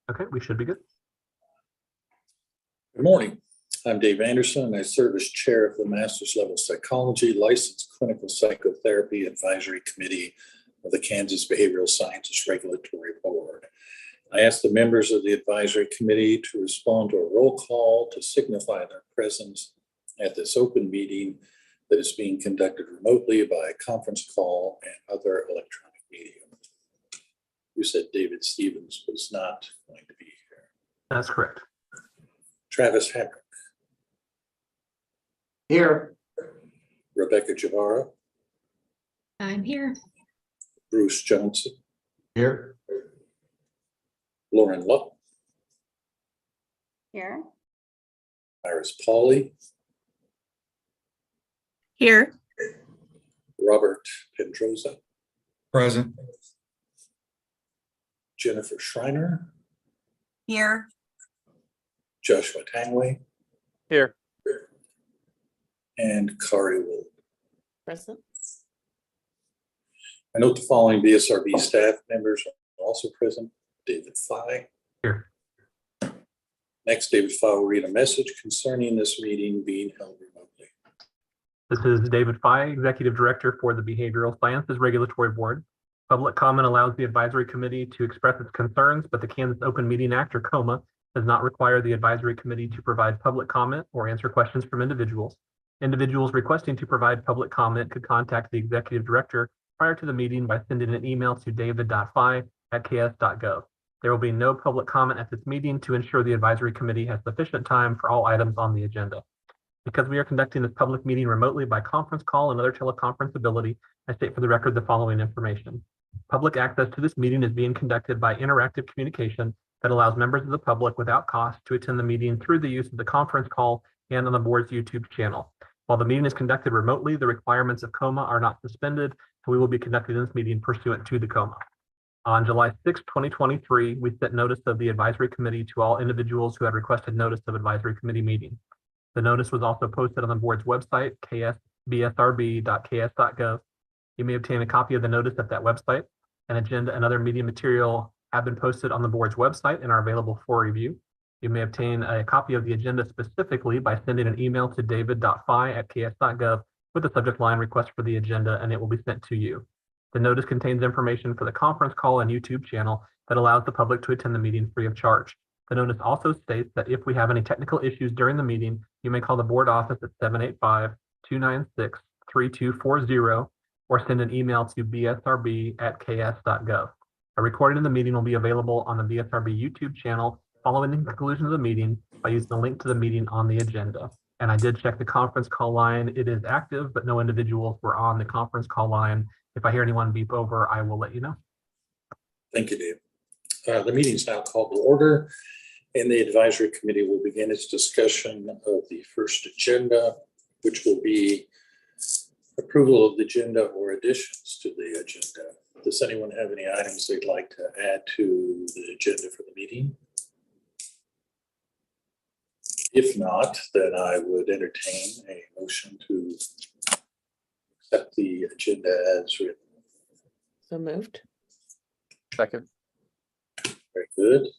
Okay, we should be good. Good morning. I'm Dave Anderson, and I serve as chair of the Master's Level Psychology Licensed Clinical Psychotherapy Advisory Committee of the Kansas Behavioral Sciences Regulatory Board. I ask the members of the advisory committee to respond to a roll call to signify their presence at this open meeting that is being conducted remotely by conference call and other electronic medium. You said David Stevens was not going to be here. That's correct. Travis Hackrick. Here. Rebecca Javara. I'm here. Bruce Johnson. Here. Lauren Luck. Here. Iris Pauley. Here. Robert Pedroza. Present. Jennifer Schreiner. Here. Joshua Tangway. Here. And Kari Wold. Present. I note the following BSRB staff members are also present. David Fye. Here. Next, David Fye will read a message concerning this meeting being held remotely. This is David Fye, Executive Director for the Behavioral Sciences Regulatory Board. Public comment allows the advisory committee to express its concerns, but the Kansas Open Meeting Act, or KOMA, does not require the advisory committee to provide public comment or answer questions from individuals. Individuals requesting to provide public comment could contact the executive director prior to the meeting by sending an email to david.fye@ks.gov. There will be no public comment at this meeting to ensure the advisory committee has sufficient time for all items on the agenda. Because we are conducting this public meeting remotely by conference call and other teleconference ability, I state for the record the following information. Public access to this meeting is being conducted by interactive communication that allows members of the public without cost to attend the meeting through the use of the conference call and on the board's YouTube channel. While the meeting is conducted remotely, the requirements of KOMA are not suspended, so we will be conducting this meeting pursuant to the KOMA. On July 6, 2023, we sent notice of the advisory committee to all individuals who had requested notice of advisory committee meeting. The notice was also posted on the board's website, bsrb.ks.gov. You may obtain a copy of the notice at that website. An agenda and other media material have been posted on the board's website and are available for review. You may obtain a copy of the agenda specifically by sending an email to david.fye@ks.gov with the subject line request for the agenda, and it will be sent to you. The notice contains information for the conference call and YouTube channel that allows the public to attend the meeting free of charge. The notice also states that if we have any technical issues during the meeting, you may call the board office at 785-296-3240 or send an email to bsrb@ks.gov. A recording of the meeting will be available on the BSRB YouTube channel following the conclusion of the meeting by using the link to the meeting on the agenda. And I did check the conference call line. It is active, but no individuals were on the conference call line. If I hear anyone beep over, I will let you know. Thank you, Dave. The meeting is now called to order, and the advisory committee will begin its discussion of the first agenda, which will be approval of the agenda or additions to the agenda. Does anyone have any items they'd like to add to the agenda for the meeting? If not, then I would entertain a motion to accept the agenda as written. So moved. Second. Very good.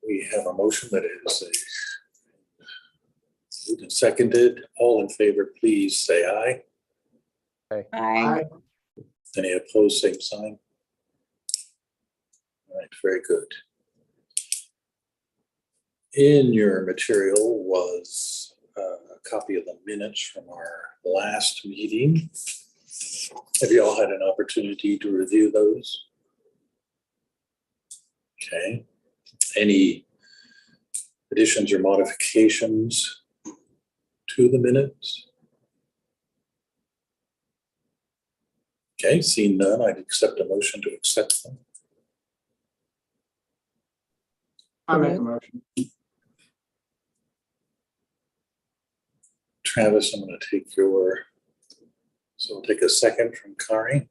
We have a motion that is moved and seconded. All in favor, please say aye. Aye. Any opposed, same sign. All right, very good. In your material was a copy of the minutes from our last meeting. Have you all had an opportunity to review those? Okay. Any additions or modifications to the minutes? Okay, seeing none, I'd accept a motion to accept them. I make a motion. Travis, I'm going to take your, so I'll take a second from Kari.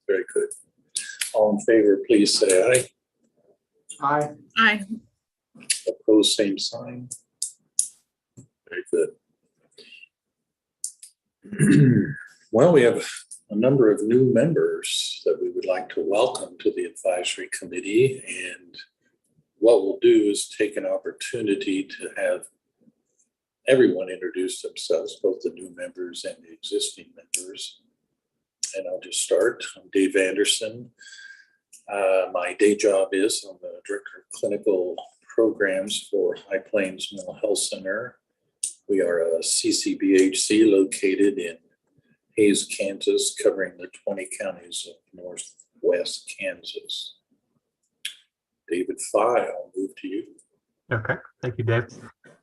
Very good. All in favor, please say aye. Aye. Aye. Opposed, same sign. Very good. Well, we have a number of new members that we would like to welcome to the advisory committee. And what we'll do is take an opportunity to have everyone introduce themselves, both the new members and the existing members. And I'll just start. I'm Dave Anderson. My day job is I'm the Director of Clinical Programs for High Plains Mental Health Center. We are a CCBHC located in Hays, Kansas, covering the 20 counties of northwest Kansas. David Fye, I'll move to you. Okay, thank you, Dave.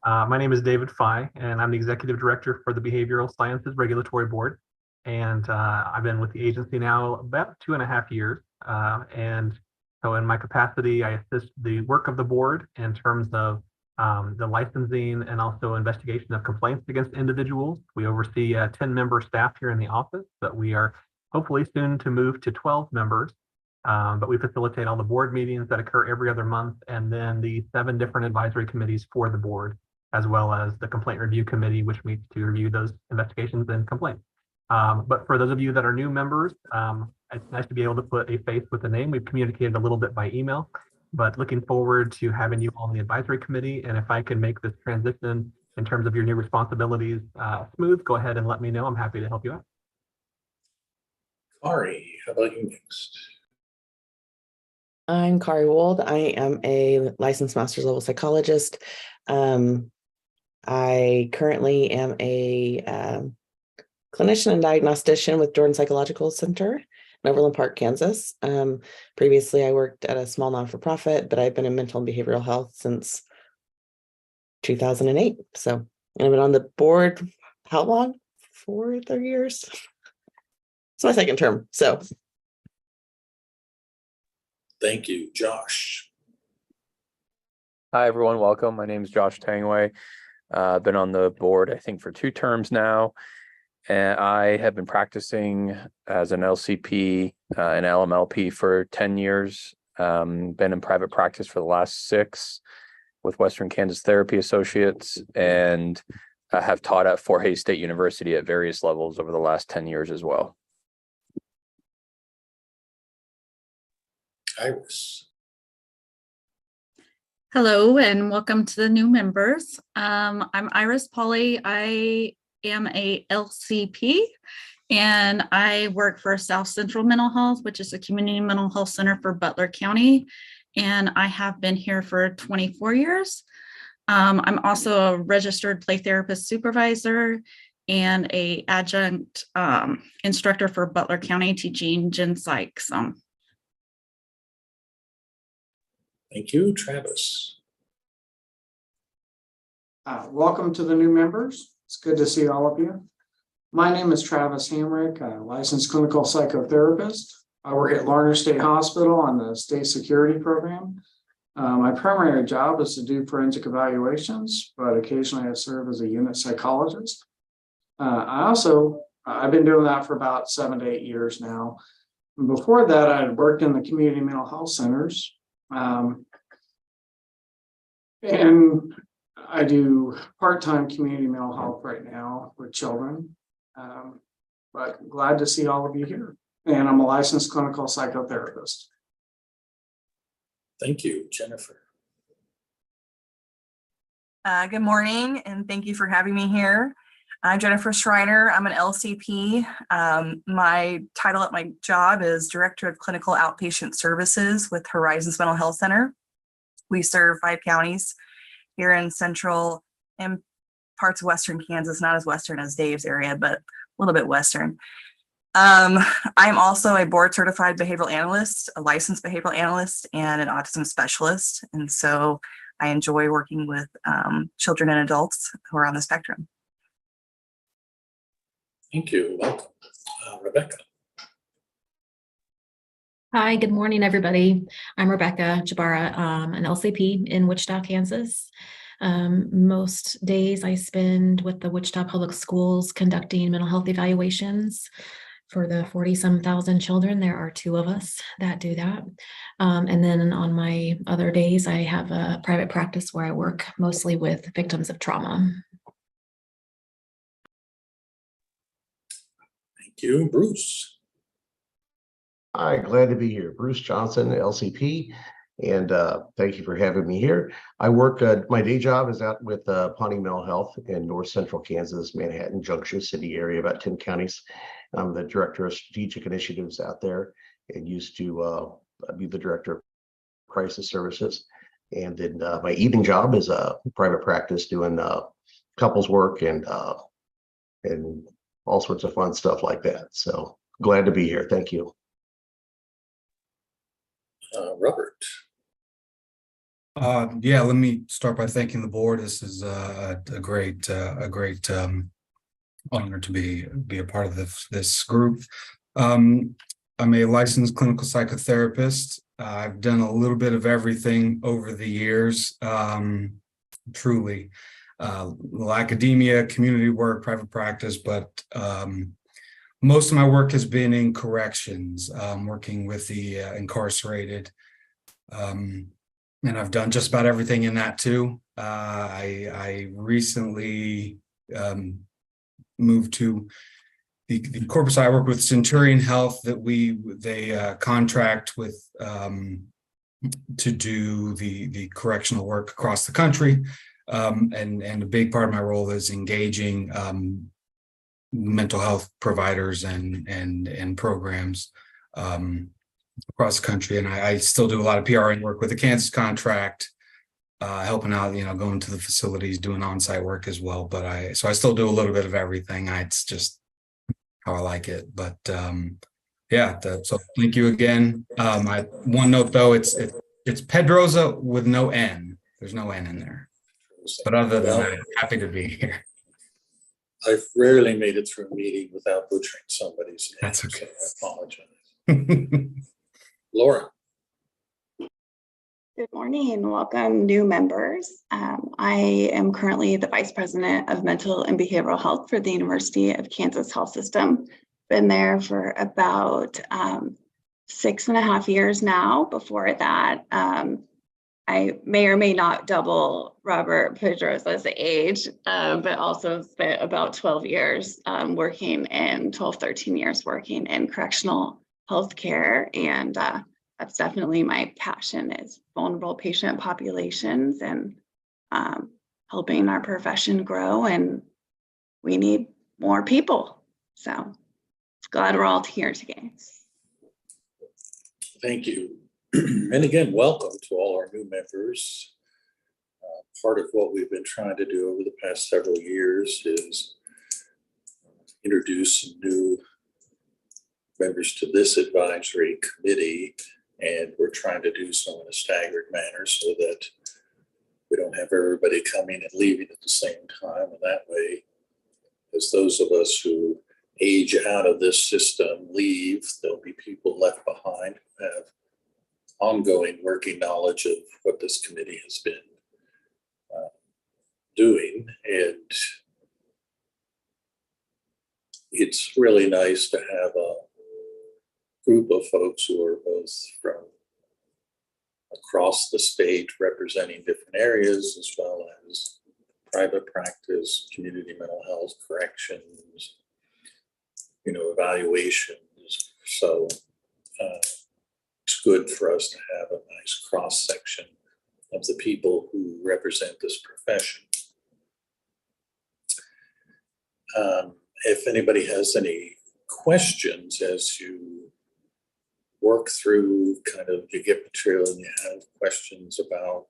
My name is David Fye, and I'm the Executive Director for the Behavioral Sciences Regulatory Board. And I've been with the agency now about 2.5 years. And so in my capacity, I assist the work of the board in terms of the licensing and also investigation of complaints against individuals. We oversee a 10-member staff here in the office, but we are hopefully soon to move to 12 members. But we facilitate all the board meetings that occur every other month, and then the 7 different advisory committees for the board, as well as the complaint review committee, which meets to review those investigations and complaints. But for those of you that are new members, it's nice to be able to put a face with a name. We've communicated a little bit by email, but looking forward to having you on the advisory committee. And if I can make this transition in terms of your new responsibilities smooth, go ahead and let me know. I'm happy to help you out. Kari, how about you next? I'm Kari Wold. I am a licensed master's level psychologist. I currently am a clinician and diagnostician with Jordan Psychological Center in Overland Park, Kansas. Previously, I worked at a small non-for-profit, but I've been in mental and behavioral health since 2008. So I've been on the board, how long? 4 years? It's my second term, so. Thank you. Josh. Hi, everyone. Welcome. My name is Josh Tangway. I've been on the board, I think, for 2 terms now. And I have been practicing as an LCP and LMLP for 10 years. Been in private practice for the last 6 with Western Kansas Therapy Associates, and have taught at Fort Hays State University at various levels over the last 10 years as well. Iris. Hello and welcome to the new members. I'm Iris Pauly. I am a LCP and I work for South Central Mental Health, which is a community mental health center for Butler County. And I have been here for 24 years. I'm also a registered play therapist supervisor and a adjunct instructor for Butler County teaching gen psych. Thank you. Travis. Welcome to the new members. It's good to see all of you. My name is Travis Hamrick, a licensed clinical psychotherapist. I work at Larner State Hospital on the state security program. My primary job is to do forensic evaluations, but occasionally I serve as a unit psychologist. I've been doing that for about 7 to 8 years now. And before that, I had worked in the community mental health centers. And I do part-time community mental health right now with children, but glad to see all of you here. And I'm a licensed clinical psychotherapist. Thank you. Jennifer. Good morning, and thank you for having me here. I'm Jennifer Schreiner. I'm an LCP. My title at my job is Director of Clinical Outpatient Services with Horizons Mental Health Center. We serve 5 counties here in central and parts of western Kansas, not as western as Dave's area, but a little bit western. I'm also a board certified behavioral analyst, a licensed behavioral analyst, and an autism specialist. And so I enjoy working with children and adults who are on the spectrum. Thank you. Welcome. Rebecca. Hi, good morning, everybody. I'm Rebecca Jabara, an LCP in Wichita, Kansas. Most days I spend with the Wichita Public Schools conducting mental health evaluations. For the 40-some thousand children, there are 2 of us that do that. And then on my other days, I have a private practice where I work mostly with victims of trauma. Thank you. Bruce. Hi, glad to be here. Bruce Johnson, LCP, and thank you for having me here. I work, my day job is out with Pawnee Mental Health in North Central Kansas, Manhattan Junction City area, about 10 counties. I'm the Director of Strategic Initiatives out there and used to be the Director of Crisis Services. And then my evening job is a private practice doing couples work and all sorts of fun stuff like that. So glad to be here. Thank you. Robert. Yeah, let me start by thanking the board. This is a great honor to be a part of this group. I'm a licensed clinical psychotherapist. I've done a little bit of everything over the years, truly. Academia, community work, private practice, but most of my work has been in corrections, working with the incarcerated. And I've done just about everything in that too. I recently moved to the corporate side. I work with Centurion Health that they contract with to do the correctional work across the country. And a big part of my role is engaging mental health providers and programs across the country. And I still do a lot of PRN work with the Kansas contract, helping out, going to the facilities, doing on-site work as well. But so I still do a little bit of everything. It's just how I like it. But yeah, so thank you again. One note though, it's Pedroza with no N. There's no N in there. But other than that, happy to be here. I've rarely made it through a meeting without butchering somebody's name. That's okay. So I apologize. Laura. Good morning. Welcome, new members. I am currently the Vice President of Mental and Behavioral Health for the University of Kansas Health System. Been there for about 6.5 years now. Before that, I may or may not double Robert Pedroza's age, but also spent about 12 years working in 13 years working in correctional healthcare. And that's definitely my passion, is vulnerable patient populations and helping our profession grow. And we need more people. So glad we're all here today. Thank you. And again, welcome to all our new members. Part of what we've been trying to do over the past several years is introduce some new members to this advisory committee, and we're trying to do so in a staggered manner so that we don't have everybody coming and leaving at the same time. And that way, as those of us who age out of this system leave, there'll be people left behind who have ongoing working knowledge of what this committee has been doing. And it's really nice to have a group of folks who are both from across the state representing different areas, as well as private practice, community mental health, corrections, evaluations. So it's good for us to have a nice cross section of the people who represent this profession. If anybody has any questions as you work through you get material and you have questions about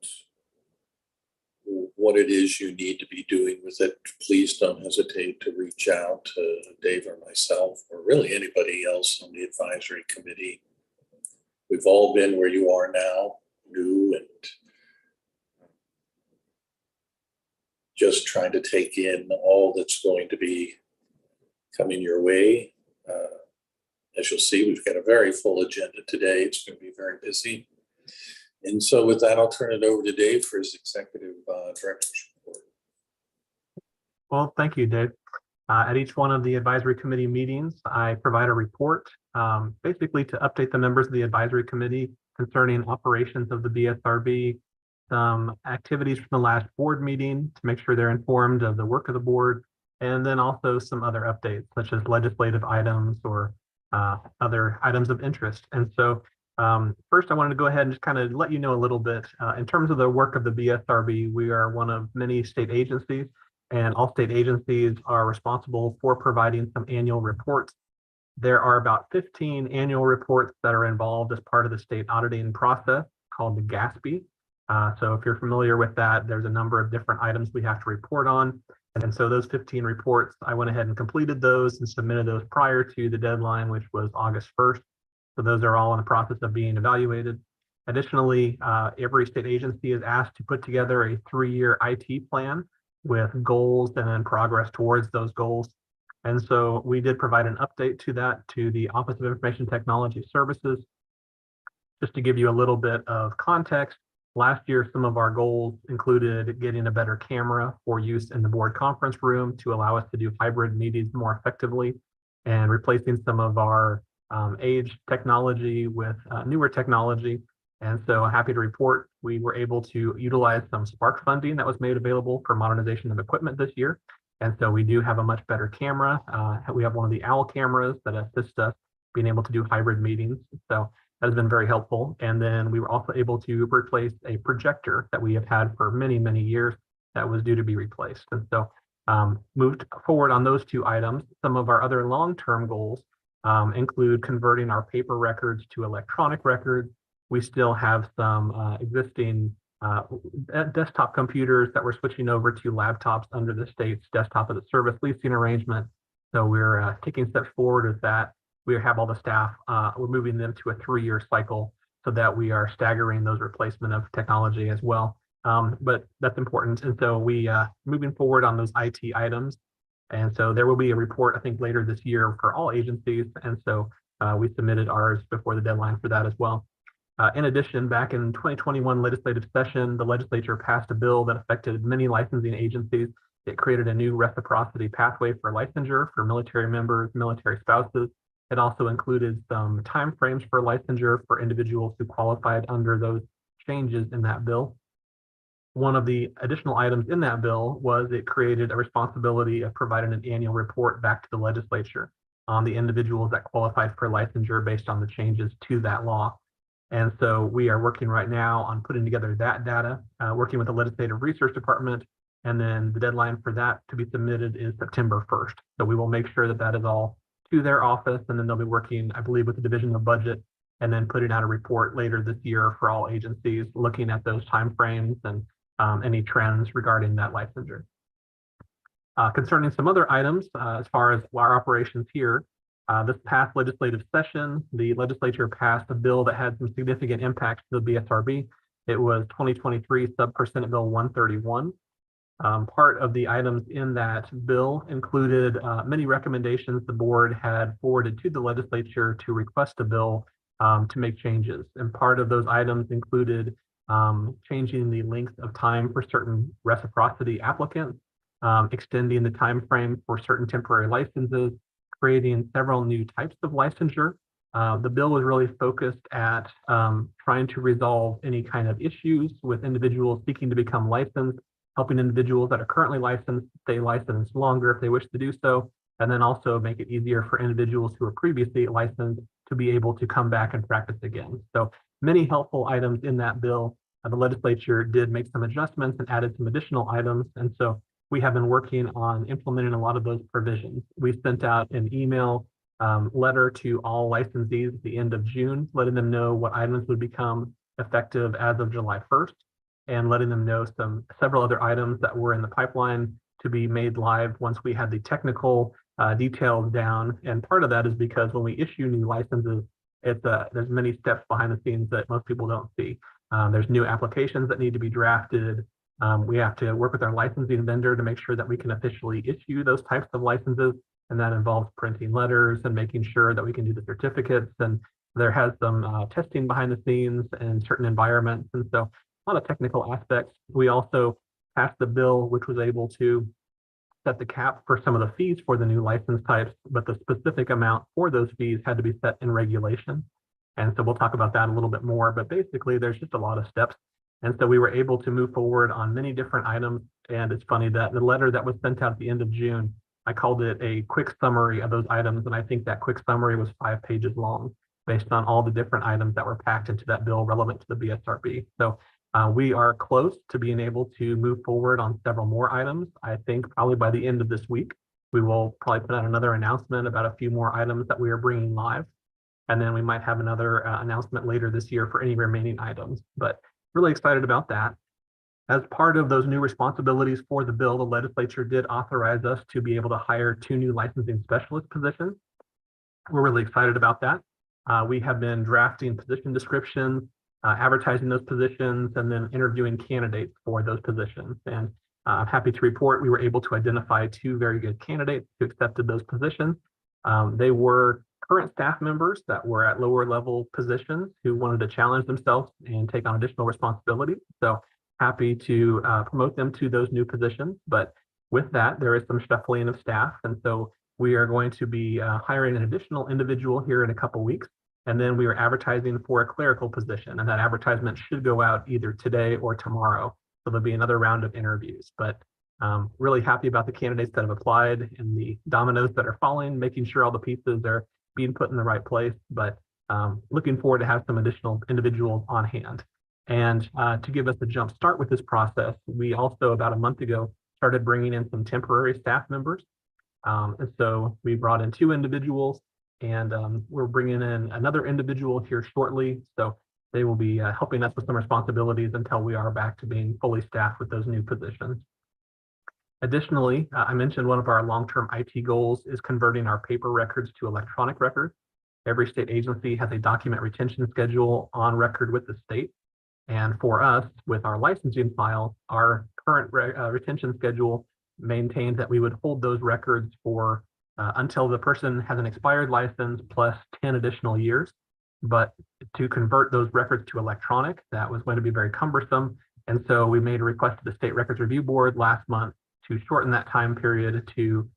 what it is you need to be doing with it, please don't hesitate to reach out to Dave or myself, or really anybody else on the advisory committee. We've all been where you are now, new, and just trying to take in all that's going to be coming your way. As you'll see, we've got a very full agenda today. It's going to be very busy. And so with that, I'll turn it over to Dave for his executive director's report. Well, thank you, Dave. At each one of the advisory committee meetings, I provide a report, basically to update the members of the advisory committee concerning operations of the BSRB, some activities from the last board meeting to make sure they're informed of the work of the board, and then also some other updates such as legislative items or other items of interest. And so first, I wanted to go ahead and just kind of let you know a little bit. In terms of the work of the BSRB, we are one of many state agencies, and all state agencies are responsible for providing some annual reports. There are about 15 annual reports that are involved as part of the state auditing process called the GASB. So if you're familiar with that, there's a number of different items we have to report on. And so those 15 reports, I went ahead and completed those and submitted those prior to the deadline, which was August 1st. So those are all in the process of being evaluated. Additionally, every state agency is asked to put together a 3-year IT plan with goals and then progress towards those goals. And so we did provide an update to that to the Office of Information Technology Services. Just to give you a little bit of context, last year, some of our goals included getting a better camera for use in the board conference room to allow us to do hybrid meetings more effectively, and replacing some of our aged technology with newer technology. And so happy to report we were able to utilize some Spark funding that was made available for modernization of equipment this year. And so we do have a much better camera. We have one of the OWL cameras that assist us being able to do hybrid meetings. So that has been very helpful. And then we were also able to replace a projector that we have had for many, many years that was due to be replaced. And so moved forward on those 2 items. Some of our other long-term goals include converting our paper records to electronic records. We still have some existing desktop computers that we're switching over to laptops under the state's desktop as a service leasing arrangement. So we're taking steps forward with that. We have all the staff, we're moving them to a 3-year cycle so that we are staggering those replacement of technology as well. But that's important. And so we moving forward on those IT items. And so there will be a report, I think, later this year for all agencies. And so we submitted ours before the deadline for that as well. In addition, back in 2021 legislative session, the legislature passed a bill that affected many licensing agencies. It created a new reciprocity pathway for licensure for military members, military spouses. It also included some timeframes for licensure for individuals who qualified under those changes in that bill. One of the additional items in that bill was it created a responsibility of providing an annual report back to the legislature on the individuals that qualified for licensure based on the changes to that law. And so we are working right now on putting together that data, working with the Legislative Research Department, and then the deadline for that to be submitted is September 1st. So we will make sure that that is all to their office, and then they'll be working, I believe, with the Division of Budget, and then putting out a report later this year for all agencies, looking at those timeframes and any trends regarding that licensure. Concerning some other items, as far as our operations here, this past legislative session, the legislature passed a bill that had some significant impacts to the BSRB. It was 2023 Sub-Senate Bill 131. Part of the items in that bill included many recommendations the board had forwarded to the legislature to request a bill to make changes. And part of those items included changing the length of time for certain reciprocity applicants, extending the time frame for certain temporary licenses, creating several new types of licensure. The bill was really focused at trying to resolve any kind of issues with individuals seeking to become licensed, helping individuals that are currently licensed stay licensed longer if they wish to do so, and then also make it easier for individuals who were previously licensed to be able to come back and practice again. So many helpful items in that bill. The legislature did make some adjustments and added some additional items. And so we have been working on implementing a lot of those provisions. We sent out an email letter to all licensees at the end of June, letting them know what items would become effective as of July 1st, and letting them know several other items that were in the pipeline to be made live once we had the technical details down. And part of that is because when we issue new licenses, there's many steps behind the scenes that most people don't see. There's new applications that need to be drafted. We have to work with our licensing vendor to make sure that we can officially issue those types of licenses. And that involves printing letters and making sure that we can do the certificates. And there has some testing behind the scenes in certain environments. And so a lot of technical aspects. We also passed the bill, which was able to set the cap for some of the fees for the new license types, but the specific amount for those fees had to be set in regulation. And so we'll talk about that a little bit more, but basically there's just a lot of steps. And so we were able to move forward on many different items. And it's funny that the letter that was sent out at the end of June I called it a quick summary of those items, and I think that quick summary was 5 pages long based on all the different items that were packed into that bill relevant to the BSRB. So we are close to being able to move forward on several more items. I think probably by the end of this week, we will probably put out another announcement about a few more items that we are bringing live. And then we might have another announcement later this year for any remaining items, but really excited about that. As part of those new responsibilities for the bill, the legislature did authorize us to be able to hire 2 new licensing specialist positions. We're really excited about that. We have been drafting position descriptions, advertising those positions, and then interviewing candidates for those positions. And I'm happy to report we were able to identify 2 very good candidates who accepted those positions. They were current staff members that were at lower level positions who wanted to challenge themselves and take on additional responsibility. So happy to promote them to those new positions. But with that, there is some shuffling of staff. And so we are going to be hiring an additional individual here in a couple weeks. And then we are advertising for a clerical position. And that advertisement should go out either today or tomorrow. So there'll be another round of interviews. But really happy about the candidates that have applied and the dominoes that are falling, making sure all the pieces are being put in the right place. But looking forward to have some additional individuals on hand. And to give us a jump start with this process, we also about a month ago started bringing in some temporary staff members. And so we brought in 2 individuals, and we're bringing in another individual here shortly. So they will be helping us with some responsibilities until we are back to being fully staffed with those new positions. Additionally, I mentioned one of our long-term IT goals is converting our paper records to electronic records. Every state agency has a document retention schedule on record with the state. And for us, with our licensing file, our current retention schedule maintains that we would hold those records for until the person has an expired license plus 10 additional years. But to convert those records to electronic, that was going to be very cumbersome. And so we made a request to the State Records Review Board last month to shorten that time period to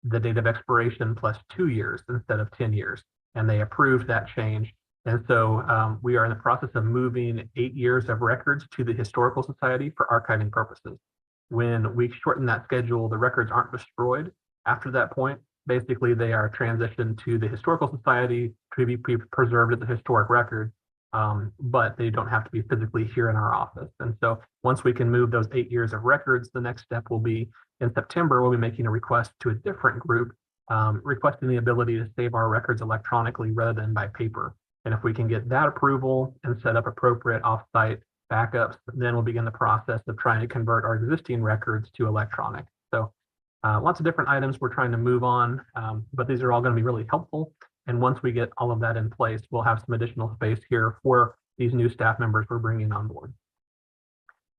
the date of expiration plus 2 years instead of 10 years. And they approved that change. And so we are in the process of moving 8 years of records to the Historical Society for archiving purposes. When we shorten that schedule, the records aren't destroyed. After that point, basically they are transitioned to the Historical Society to be preserved as a historic record, but they don't have to be physically here in our office. And so once we can move those 8 years of records, the next step will be in September, we'll be making a request to a different group, requesting the ability to save our records electronically rather than by paper. And if we can get that approval and set up appropriate offsite backups, then we'll begin the process of trying to convert our existing records to electronic. So lots of different items we're trying to move on, but these are all going to be really helpful. And once we get all of that in place, we'll have some additional space here for these new staff members we're bringing on board.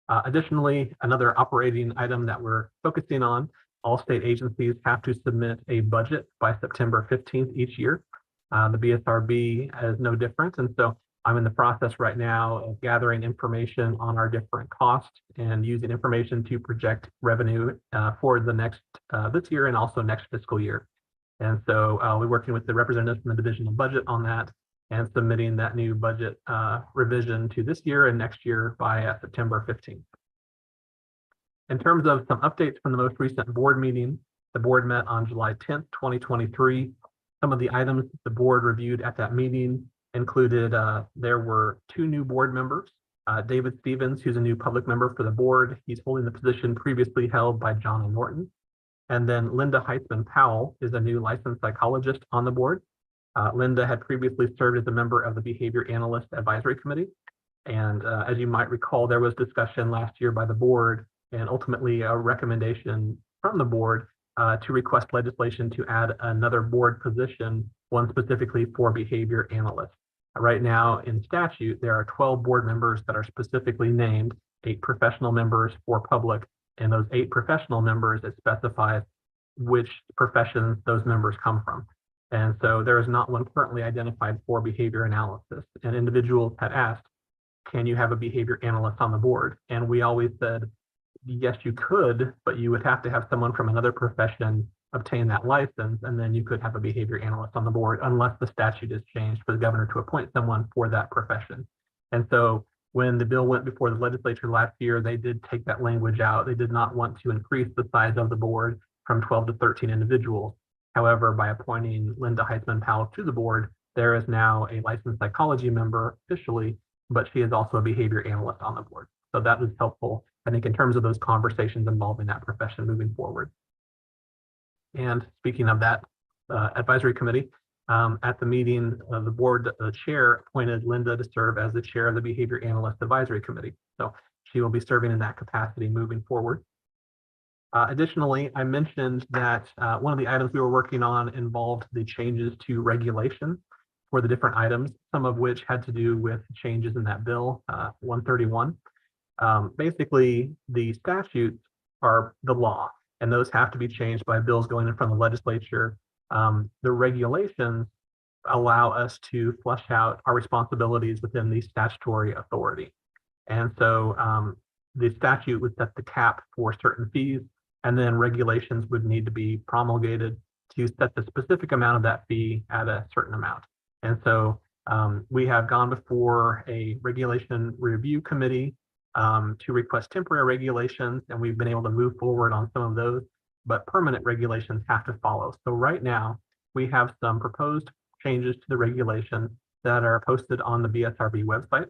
Additionally, another operating item that we're focusing on, all state agencies have to submit a budget by September 15th each year. The BSRB is no different. And so I'm in the process right now of gathering information on our different costs and using information to project revenue for the next this year and also next fiscal year. And so we're working with the representatives from the Division of Budget on that and submitting that new budget revision to this year and next year by September 15th. In terms of some updates from the most recent board meeting, the board met on July 10th, 2023. Some of the items the board reviewed at that meeting included there were 2 new board members. David Stevens, who's a new public member for the board. He's holding the position previously held by John Norton. And then Linda Heitzman Powell is a new licensed psychologist on the board. Linda had previously served as a member of the Behavior Analyst Advisory Committee. And as you might recall, there was discussion last year by the board and ultimately a recommendation from the board to request legislation to add another board position, one specifically for behavior analysts. Right now in statute, there are 12 board members that are specifically named, 8 professional members for public, and those 8 professional members, it specifies which professions those members come from. And so there is not one currently identified for behavior analysis. And individuals had asked, can you have a behavior analyst on the board? And we always said, yes, you could, but you would have to have someone from another profession obtain that license, and then you could have a behavior analyst on the board unless the statute is changed for the governor to appoint someone for that profession. And so when the bill went before the legislature last year, they did take that language out. They did not want to increase the size of the board. from 12 to 13 individuals. However, by appointing Linda Heisman-Powell to the board, there is now a licensed psychology member officially, but she is also a behavior analyst on the board. So that is helpful, I think, in terms of those conversations involving that profession moving forward. And speaking of that advisory committee, at the meeting, the board chair appointed Linda to serve as the chair of the Behavior Analyst Advisory Committee. So she will be serving in that capacity moving forward. Additionally, I mentioned that one of the items we were working on involved the changes to regulation for the different items, some of which had to do with changes in that bill 131. Basically, the statutes are the law, and those have to be changed by bills going in front of the legislature. The regulations allow us to flesh out our responsibilities within the statutory authority. And so the statute would set the cap for certain fees, and then regulations would need to be promulgated to set the specific amount of that fee at a certain amount. And so we have gone before a regulation review committee to request temporary regulations, and we've been able to move forward on some of those, but permanent regulations have to follow. So right now, we have some proposed changes to the regulation that are posted on the BSRB website.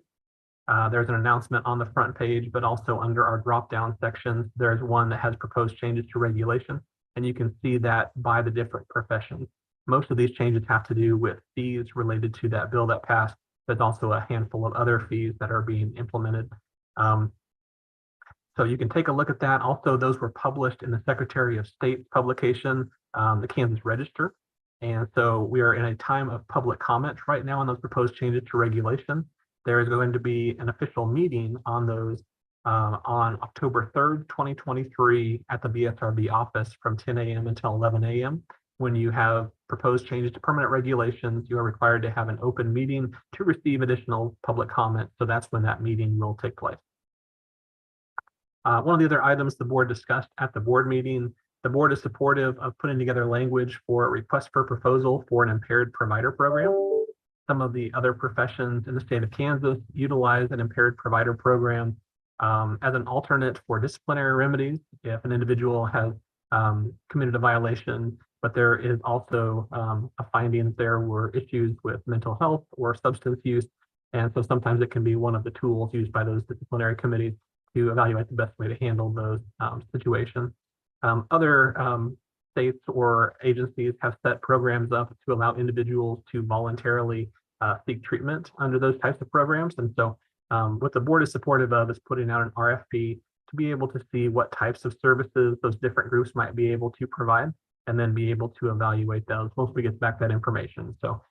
There's an announcement on the front page, but also under our drop-down sections, there's one that has proposed changes to regulation, and you can see that by the different professions. Most of these changes have to do with fees related to that bill that passed. There's also a handful of other fees that are being implemented. So you can take a look at that. Also, those were published in the Secretary of State publication, the Kansas Register. And so we are in a time of public comment right now on those proposed changes to regulation. There is going to be an official meeting on those on October 3rd, 2023 at the BSRB office from 10 a.m. until 11 a.m. When you have proposed changes to permanent regulations, you are required to have an open meeting to receive additional public comment. So that's when that meeting will take place. One of the other items the board discussed at the board meeting, the board is supportive of putting together language for a request for proposal for an impaired provider program. Some of the other professions in the state of Kansas utilize an impaired provider program as an alternate for disciplinary remedies if an individual has committed a violation, but there is also a finding that there were issues with mental health or substance use. And so sometimes it can be one of the tools used by those disciplinary committees to evaluate the best way to handle those situations. Other states or agencies have set programs up to allow individuals to voluntarily seek treatment under those types of programs. And so what the board is supportive of is putting out an RFP to be able to see what types of services those different groups might be able to provide, and then be able to evaluate those once we get back that information. So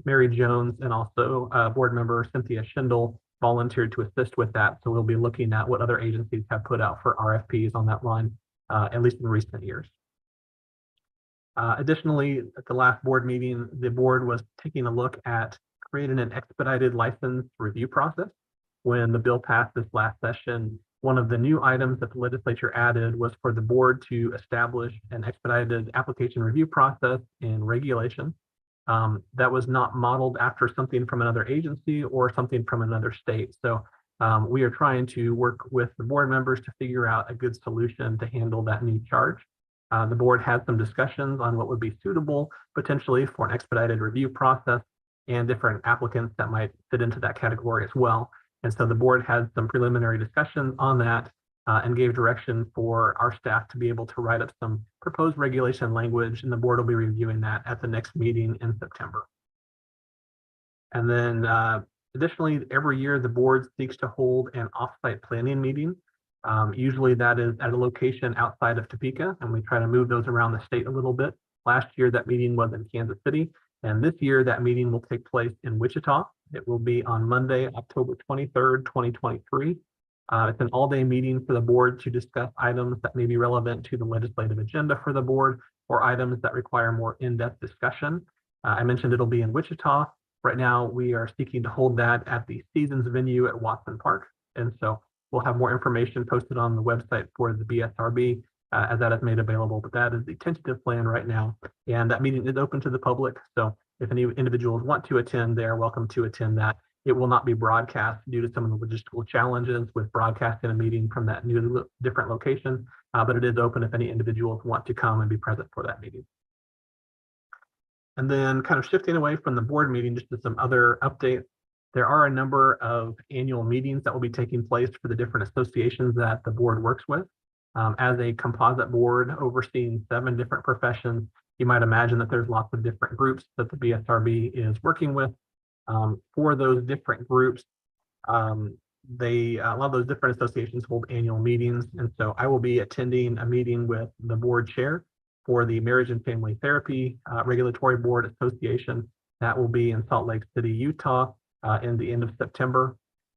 Mary Jones and also board member Cynthia Schindel volunteered to assist with that. So we'll be looking at what other agencies have put out for RFPs on that line, at least in recent years. Additionally, at the last board meeting, the board was taking a look at creating an expedited license review process. When the bill passed this last session, one of the new items that the legislature added was for the board to establish an expedited application review process in regulation. That was not modeled after something from another agency or something from another state. So we are trying to work with the board members to figure out a good solution to handle that new charge. The board had some discussions on what would be suitable potentially for an expedited review process and different applicants that might fit into that category as well. And so the board had some preliminary discussions on that and gave direction for our staff to be able to write up some proposed regulation language, and the board will be reviewing that at the next meeting in September. And then additionally, every year the board seeks to hold an off-site planning meeting. Usually that is at a location outside of Topeka, and we try to move those around the state a little bit. Last year that meeting was in Kansas City, and this year that meeting will take place in Wichita. It will be on Monday, October 23rd, 2023. It's an all-day meeting for the board to discuss items that may be relevant to the legislative agenda for the board, or items that require more in-depth discussion. I mentioned it'll be in Wichita. Right now, we are seeking to hold that at the Seasons venue at Watson Park. And so we'll have more information posted on the website for the BSRB as that is made available. But that is the tentative plan right now. And that meeting is open to the public. So if any individuals want to attend, they are welcome to attend that. It will not be broadcast due to some of the logistical challenges with broadcasting a meeting from that new different location. but it is open if any individuals want to come and be present for that meeting. And then kind of shifting away from the board meeting, just to some other updates. There are a number of annual meetings that will be taking place for the different associations that the board works with. As a composite board overseeing 7 different professions, you might imagine that there's lots of different groups that the BSRB is working with. For those different groups, a lot of those different associations hold annual meetings. And so I will be attending a meeting with the board chair for the Marriage and Family Therapy Regulatory Board Association. That will be in Salt Lake City, Utah, in the end of September.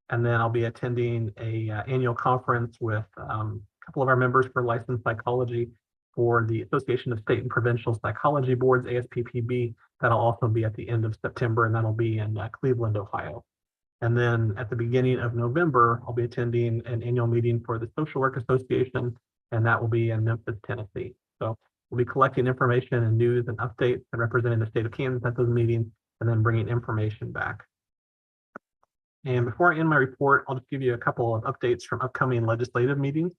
And then I'll be attending a annual conference with a couple of our members for licensed psychology for the Association of State and Provincial Psychology Boards, ASPPB. That'll also be at the end of September, and that'll be in Cleveland, Ohio. And then at the beginning of November, I'll be attending an annual meeting for the Social Work Association, and that will be in Memphis, Tennessee. So we'll be collecting information and news and updates and representing the state of Kansas at those meetings, and then bringing information back. And before I end my report, I'll just give you a couple of updates from upcoming legislative meetings.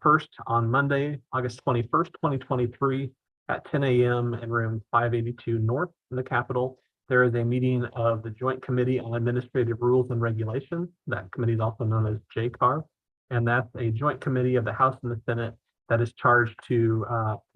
First, on Monday, August 21st, 2023, at 10 a.m. in room 582 North in the Capitol, there is a meeting of the Joint Committee on Administrative Rules and Regulations. That committee is also known as JCAR, and that's a joint committee of the House and the Senate that is charged to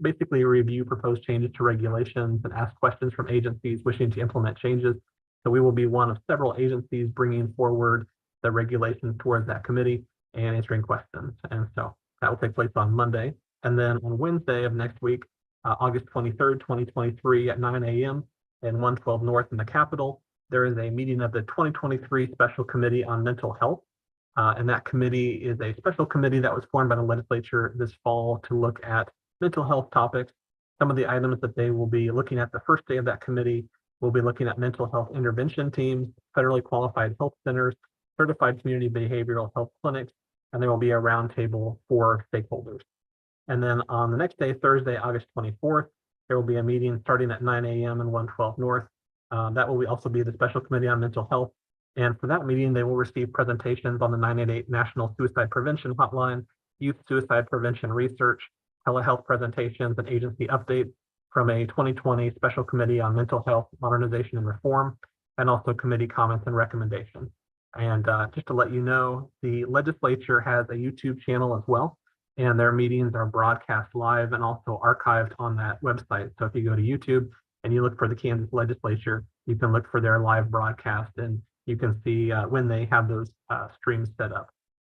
basically review proposed changes to regulations and ask questions from agencies wishing to implement changes. So we will be one of several agencies bringing forward the regulations towards that committee and answering questions. And so that will take place on Monday. And then on Wednesday of next week, August 23rd, 2023 at 9 a.m. in 112 North in the Capitol, there is a meeting of the 2023 Special Committee on Mental Health. And that committee is a special committee that was formed by the legislature this fall to look at mental health topics. Some of the items that they will be looking at the first day of that committee will be looking at mental health intervention teams, federally qualified health centers, certified community behavioral health clinics, and there will be a roundtable for stakeholders. And then on the next day, Thursday, August 24th, there will be a meeting starting at 9 a.m. in 112 North. That will also be the Special Committee on Mental Health. And for that meeting, they will receive presentations on the 988 National Suicide Prevention Hotline, youth suicide prevention research, telehealth presentations, and agency updates from a 2020 Special Committee on Mental Health Modernization and Reform, and also committee comments and recommendations. And just to let you know, the legislature has a YouTube channel as well, and their meetings are broadcast live and also archived on that website. So if you go to YouTube and you look for the Kansas legislature, you can look for their live broadcast and you can see when they have those streams set up.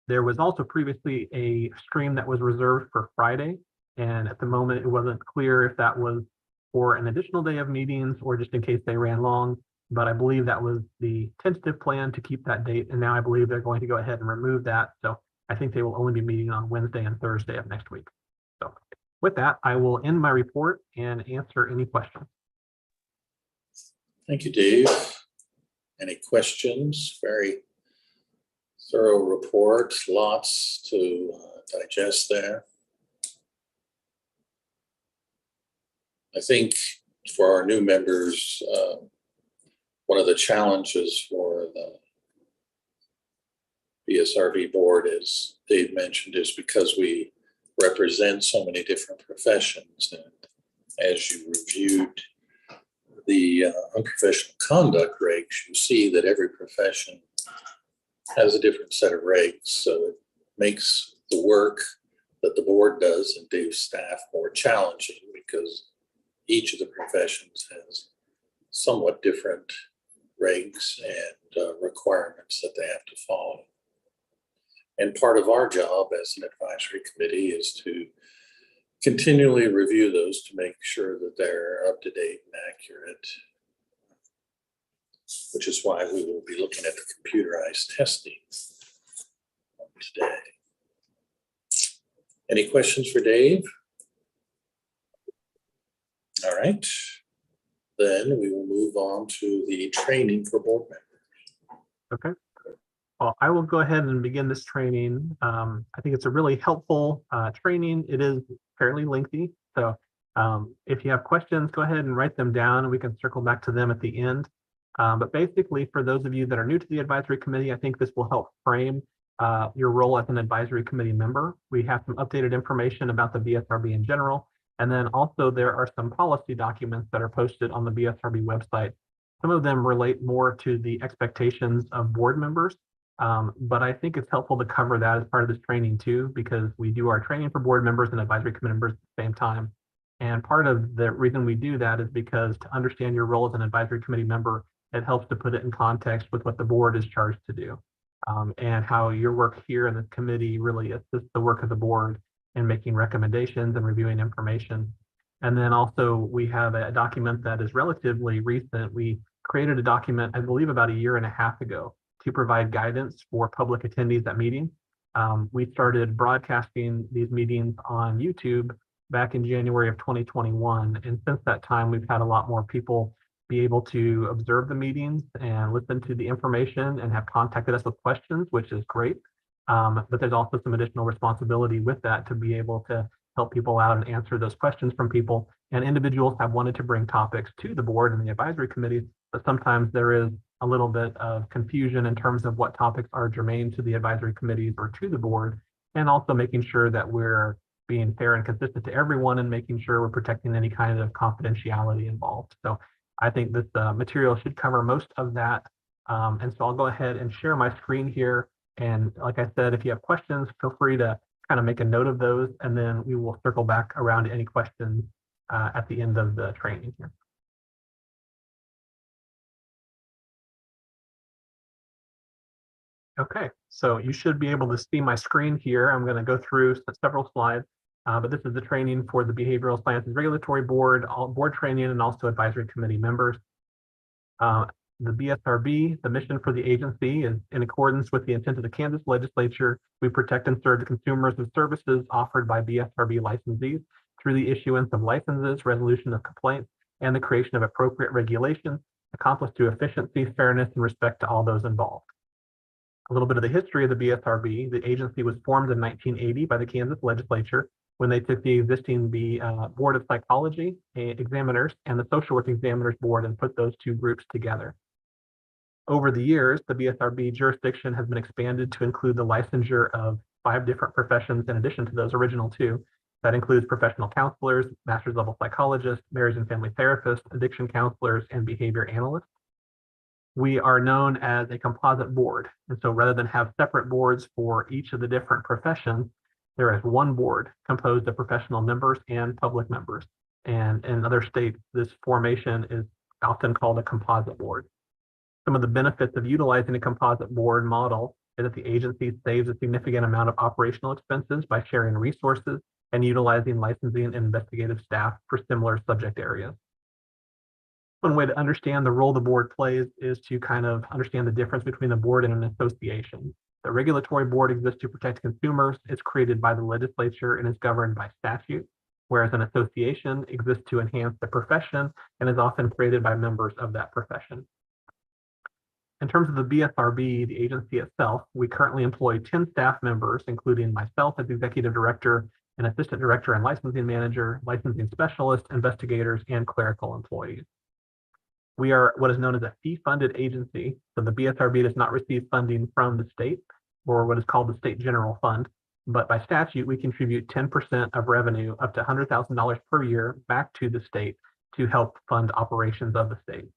There was also previously a stream that was reserved for Friday, and at the moment it wasn't clear if that was for an additional day of meetings or just in case they ran long, but I believe that was the tentative plan to keep that date, and now I believe they're going to go ahead and remove that. So I think they will only be meeting on Wednesday and Thursday of next week. So with that, I will end my report and answer any questions. Thank you, Dave. Any questions? Very thorough report, lots to digest there. I think for our new members, one of the challenges for the BSRB board, as Dave mentioned, is because we represent so many different professions. And as you reviewed the unprofessional conduct regs, you see that every profession has a different set of regs. So it makes the work that the board does and Dave's staff more challenging because each of the professions has somewhat different regs and requirements that they have to follow. And part of our job as an advisory committee is to continually review those to make sure that they're up to date and accurate, which is why we will be looking at the computerized testing today. Any questions for Dave? All right, then we will move on to the training for board members. Okay. Well, I will go ahead and begin this training. I think it's a really helpful training. It is fairly lengthy. So if you have questions, go ahead and write them down and we can circle back to them at the end. But basically, for those of you that are new to the advisory committee, I think this will help frame your role as an advisory committee member. We have some updated information about the BSRB in general. And then also there are some policy documents that are posted on the BSRB website. Some of them relate more to the expectations of board members. But I think it's helpful to cover that as part of this training too, because we do our training for board members and advisory committee members at the same time. And part of the reason we do that is because to understand your role as an advisory committee member, it helps to put it in context with what the board is charged to do. And how your work here in the committee really assists the work of the board in making recommendations and reviewing information. And then also we have a document that is relatively recent. We created a document, I believe about 1.5 years ago, to provide guidance for public attendees at meetings. We started broadcasting these meetings on YouTube back in January of 2021. And since that time, we've had a lot more people be able to observe the meetings and listen to the information and have contacted us with questions, which is great. But there's also some additional responsibility with that to be able to help people out and answer those questions from people. And individuals have wanted to bring topics to the board and the advisory committee, but sometimes there is a little bit of confusion in terms of what topics are germane to the advisory committees or to the board, and also making sure that we're being fair and consistent to everyone and making sure we're protecting any kind of confidentiality involved. So I think this material should cover most of that. And so I'll go ahead and share my screen here. And like I said, if you have questions, feel free to kind of make a note of those, and then we will circle back around to any questions at the end of the training here. Okay, so you should be able to see my screen here. I'm going to go through several slides, but this is the training for the Behavioral Sciences Regulatory Board, board training, and also advisory committee members. The BSRB, the mission for the agency is in accordance with the intent of the Kansas legislature. We protect and serve the consumers of services offered by BSRB licensees through the issuance of licenses, resolution of complaints, and the creation of appropriate regulations accomplished through efficiency, fairness, and respect to all those involved. A little bit of the history of the BSRB. The agency was formed in 1980 by the Kansas legislature when they took the existing Board of Psychology examiners and the Social Work Examiners Board and put those two groups together. Over the years, the BSRB jurisdiction has been expanded to include the licensure of 5 different professions in addition to those original 2. That includes professional counselors, master's level psychologists, marriage and family therapists, addiction counselors, and behavior analysts. We are known as a composite board. And so rather than have separate boards for each of the different professions, there is one board composed of professional members and public members. And in other states, this formation is often called a composite board. Some of the benefits of utilizing a composite board model is that the agency saves a significant amount of operational expenses by sharing resources and utilizing licensing and investigative staff for similar subject areas. One way to understand the role the board plays is to kind of understand the difference between a board and an association. The regulatory board exists to protect consumers. It's created by the legislature and is governed by statute, whereas an association exists to enhance the profession and is often created by members of that profession. In terms of the BSRB, the agency itself, we currently employ 10 staff members, including myself as executive director, an assistant director and licensing manager, licensing specialists, investigators, and clerical employees. We are what is known as a fee-funded agency. So the BSRB does not receive funding from the state or what is called the state general fund, but by statute, we contribute 10% of revenue up to $100,000 per year back to the state to help fund operations of the state.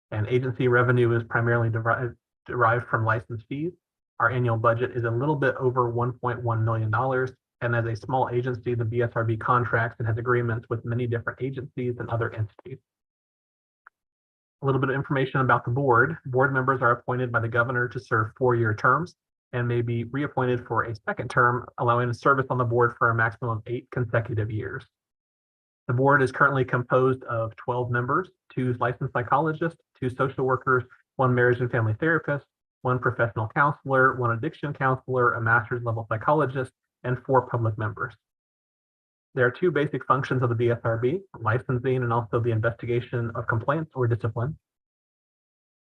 And agency revenue is primarily derived from license fees. Our annual budget is a little bit over $1.1 million. And as a small agency, the BSRB contracts and has agreements with many different agencies and other entities. A little bit of information about the board. Board members are appointed by the governor to serve 4-year terms and may be reappointed for a second term, allowing service on the board for a maximum of 8 consecutive years. The board is currently composed of 12 members, 2 licensed psychologists, 2 social workers, 1 marriage and family therapist, 1 professional counselor, 1 addiction counselor, a master's level psychologist, and 4 public members. There are 2 basic functions of the BSRB, licensing and also the investigation of complaints or discipline.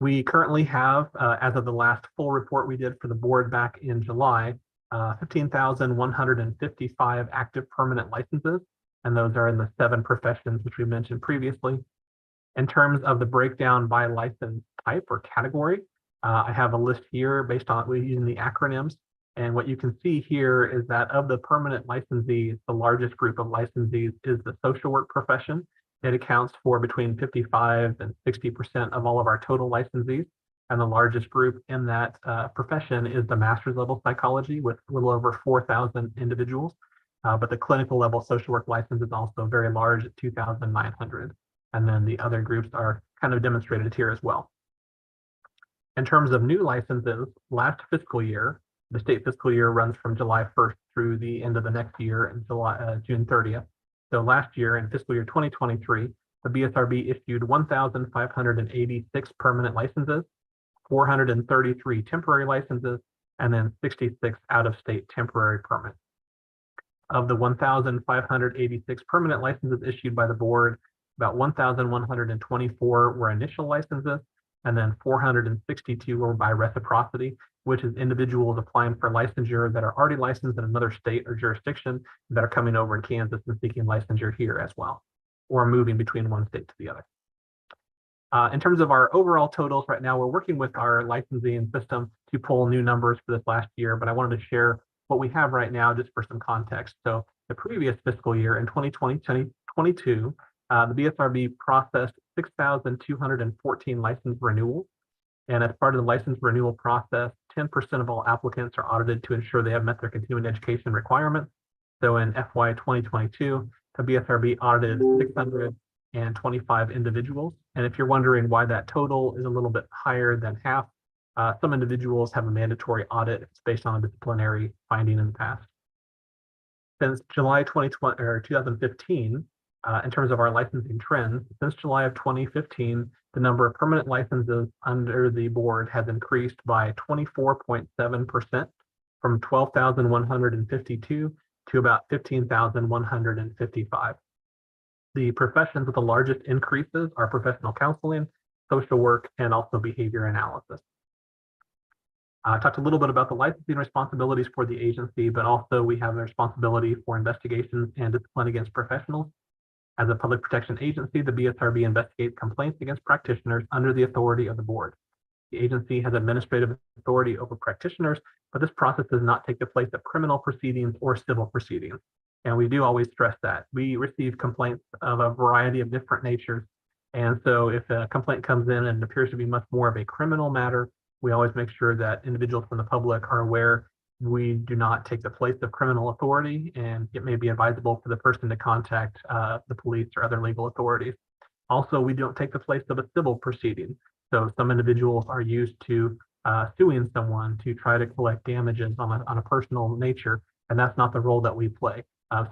We currently have, as of the last full report we did for the board back in July, 15,155 active permanent licenses, and those are in the 7 professions which we mentioned previously. In terms of the breakdown by license type or category, I have a list here based on using the acronyms, And what you can see here is that of the permanent licensees, the largest group of licensees is the social work profession. It accounts for between 55 and 60% of all of our total licensees. And the largest group in that profession is the master's level psychology with a little over 4,000 individuals. But the clinical level social work license is also very large at 2,900. And then the other groups are kind of demonstrated here as well. In terms of new licenses, last fiscal year, the state fiscal year runs from July 1st through the end of the next year in June 30th. So last year in fiscal year 2023, the BSRB issued 1,586 permanent licenses, 433 temporary licenses, and then 66 out-of-state temporary permits. Of the 1,586 permanent licenses issued by the board, about 1,124 were initial licenses, and then 462 were by reciprocity, which is individuals applying for licensure that are already licensed in another state or jurisdiction that are coming over in Kansas and seeking licensure here as well, or moving between one state to the other. In terms of our overall totals right now, we're working with our licensing system to pull new numbers for this last year, but I wanted to share what we have right now just for some context. So the previous fiscal year in 2022, the BSRB processed 6,214 license renewals. And as part of the license renewal process, 10% of all applicants are audited to ensure they have met their continuing education requirements. So in FY 2022, the BSRB audited 625 individuals. And if you're wondering why that total is a little bit higher than half, some individuals have a mandatory audit. It's based on a disciplinary finding in the past. Since July 2015, in terms of our licensing trends, since July of 2015, the number of permanent licenses under the board has increased by 24.7% from 12,152 to about 15,155. The professions with the largest increases are professional counseling, social work, and also behavior analysis. I talked a little bit about the licensing responsibilities for the agency, but also we have a responsibility for investigations and discipline against professionals. As a public protection agency, the BSRB investigates complaints against practitioners under the authority of the board. The agency has administrative authority over practitioners, but this process does not take the place of criminal proceedings or civil proceedings. And we do always stress that. We receive complaints of a variety of different natures. And so if a complaint comes in and appears to be much more of a criminal matter, we always make sure that individuals from the public are aware we do not take the place of criminal authority, and it may be advisable for the person to contact the police or other legal authorities. Also, we don't take the place of a civil proceeding. So some individuals are used to suing someone to try to collect damages on a personal nature, and that's not the role that we play.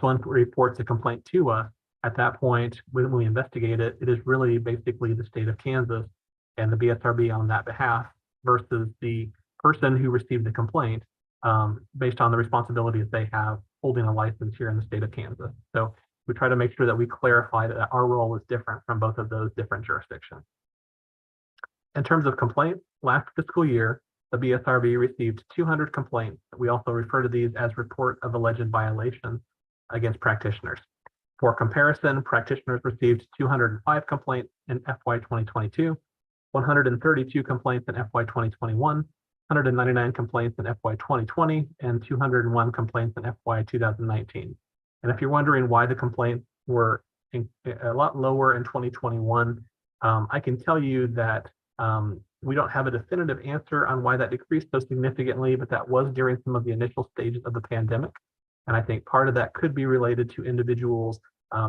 Someone reports a complaint to us. At that point, when we investigate it, it is really basically the state of Kansas and the BSRB on that behalf versus the person who received the complaint based on the responsibilities they have holding a license here in the state of Kansas. So we try to make sure that we clarify that our role is different from both of those different jurisdictions. In terms of complaints, last fiscal year, the BSRB received 200 complaints. We also refer to these as report of alleged violations against practitioners. For comparison, practitioners received 205 complaints in FY 2022, 132 complaints in FY 2021, 199 complaints in FY 2020, and 201 complaints in FY 2019. And if you're wondering why the complaints were a lot lower in 2021, I can tell you that we don't have a definitive answer on why that decreased so significantly, but that was during some of the initial stages of the pandemic. And I think part of that could be related to individuals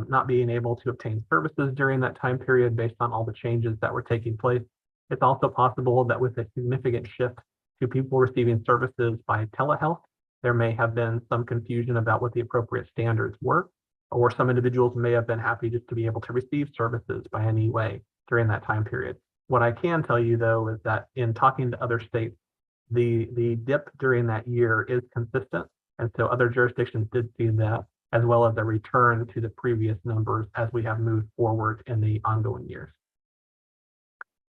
not being able to obtain services during that time period based on all the changes that were taking place. It's also possible that with a significant shift to people receiving services by telehealth, there may have been some confusion about what the appropriate standards were, or some individuals may have been happy just to be able to receive services by any way during that time period. What I can tell you, though, is that in talking to other states, the dip during that year is consistent. And so other jurisdictions did see that, as well as a return to the previous numbers as we have moved forward in the ongoing years.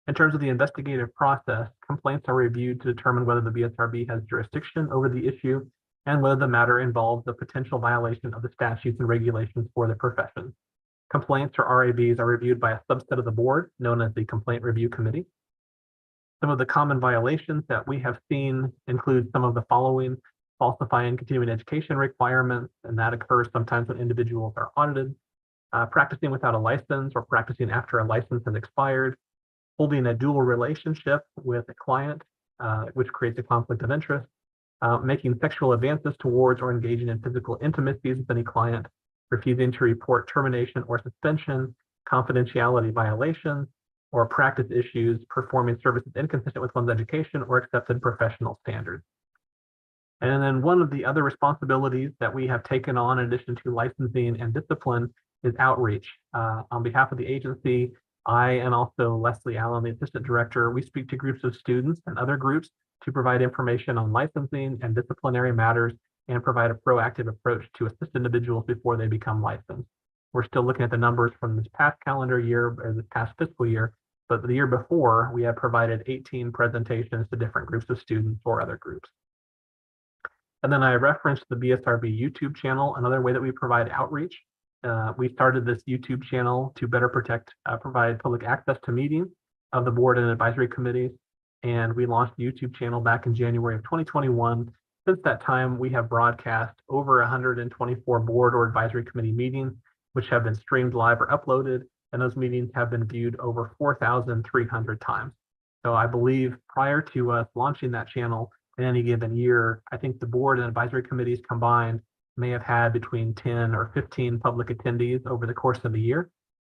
In terms of the investigative process, complaints are reviewed to determine whether the BSRB has jurisdiction over the issue and whether the matter involves a potential violation of the statutes and regulations for the profession. Complaints or RABs are reviewed by a subset of the board known as the Complaint Review Committee. Some of the common violations that we have seen include some of the following: falsifying continuing education requirements, and that occurs sometimes when individuals are audited, practicing without a license or practicing after a license has expired, holding a dual relationship with a client, which creates a conflict of interest, making sexual advances towards or engaging in physical intimacies with any client, refusing to report termination or suspension, confidentiality violations, or practice issues, performing services inconsistent with one's education or accepted professional standards. And then one of the other responsibilities that we have taken on in addition to licensing and discipline is outreach. On behalf of the agency, I and also Leslie Allen, the assistant director, we speak to groups of students and other groups to provide information on licensing and disciplinary matters and provide a proactive approach to assist individuals before they become licensed. We're still looking at the numbers from this past calendar year or this past fiscal year, but the year before we have provided 18 presentations to different groups of students or other groups. And then I referenced the BSRB YouTube channel, another way that we provide outreach. We started this YouTube channel to better provide public access to meetings of the board and advisory committees. And we launched the YouTube channel back in January of 2021. Since that time, we have broadcast over 124 board or advisory committee meetings, which have been streamed live or uploaded, and those meetings have been viewed over 4,300 times. So I believe prior to us launching that channel in any given year, I think the board and advisory committees combined may have had between 10 or 15 public attendees over the course of the year.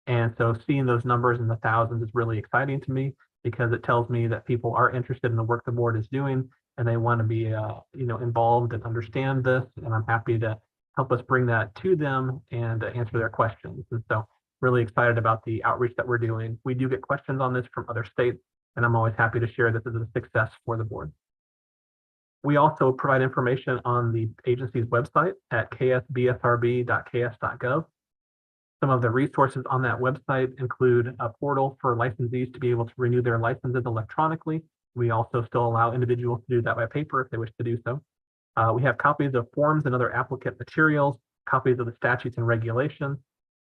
And so seeing those numbers in the thousands is really exciting to me because it tells me that people are interested in the work the board is doing and they want to be involved and understand this. And I'm happy to help us bring that to them and answer their questions. And so really excited about the outreach that we're doing. We do get questions on this from other states, and I'm always happy to share this as a success for the board. We also provide information on the agency's website at ksbsrb.ks.gov. Some of the resources on that website include a portal for licensees to be able to renew their licenses electronically. We also still allow individuals to do that by paper if they wish to do so. We have copies of forms and other applicant materials, copies of the statutes and regulations,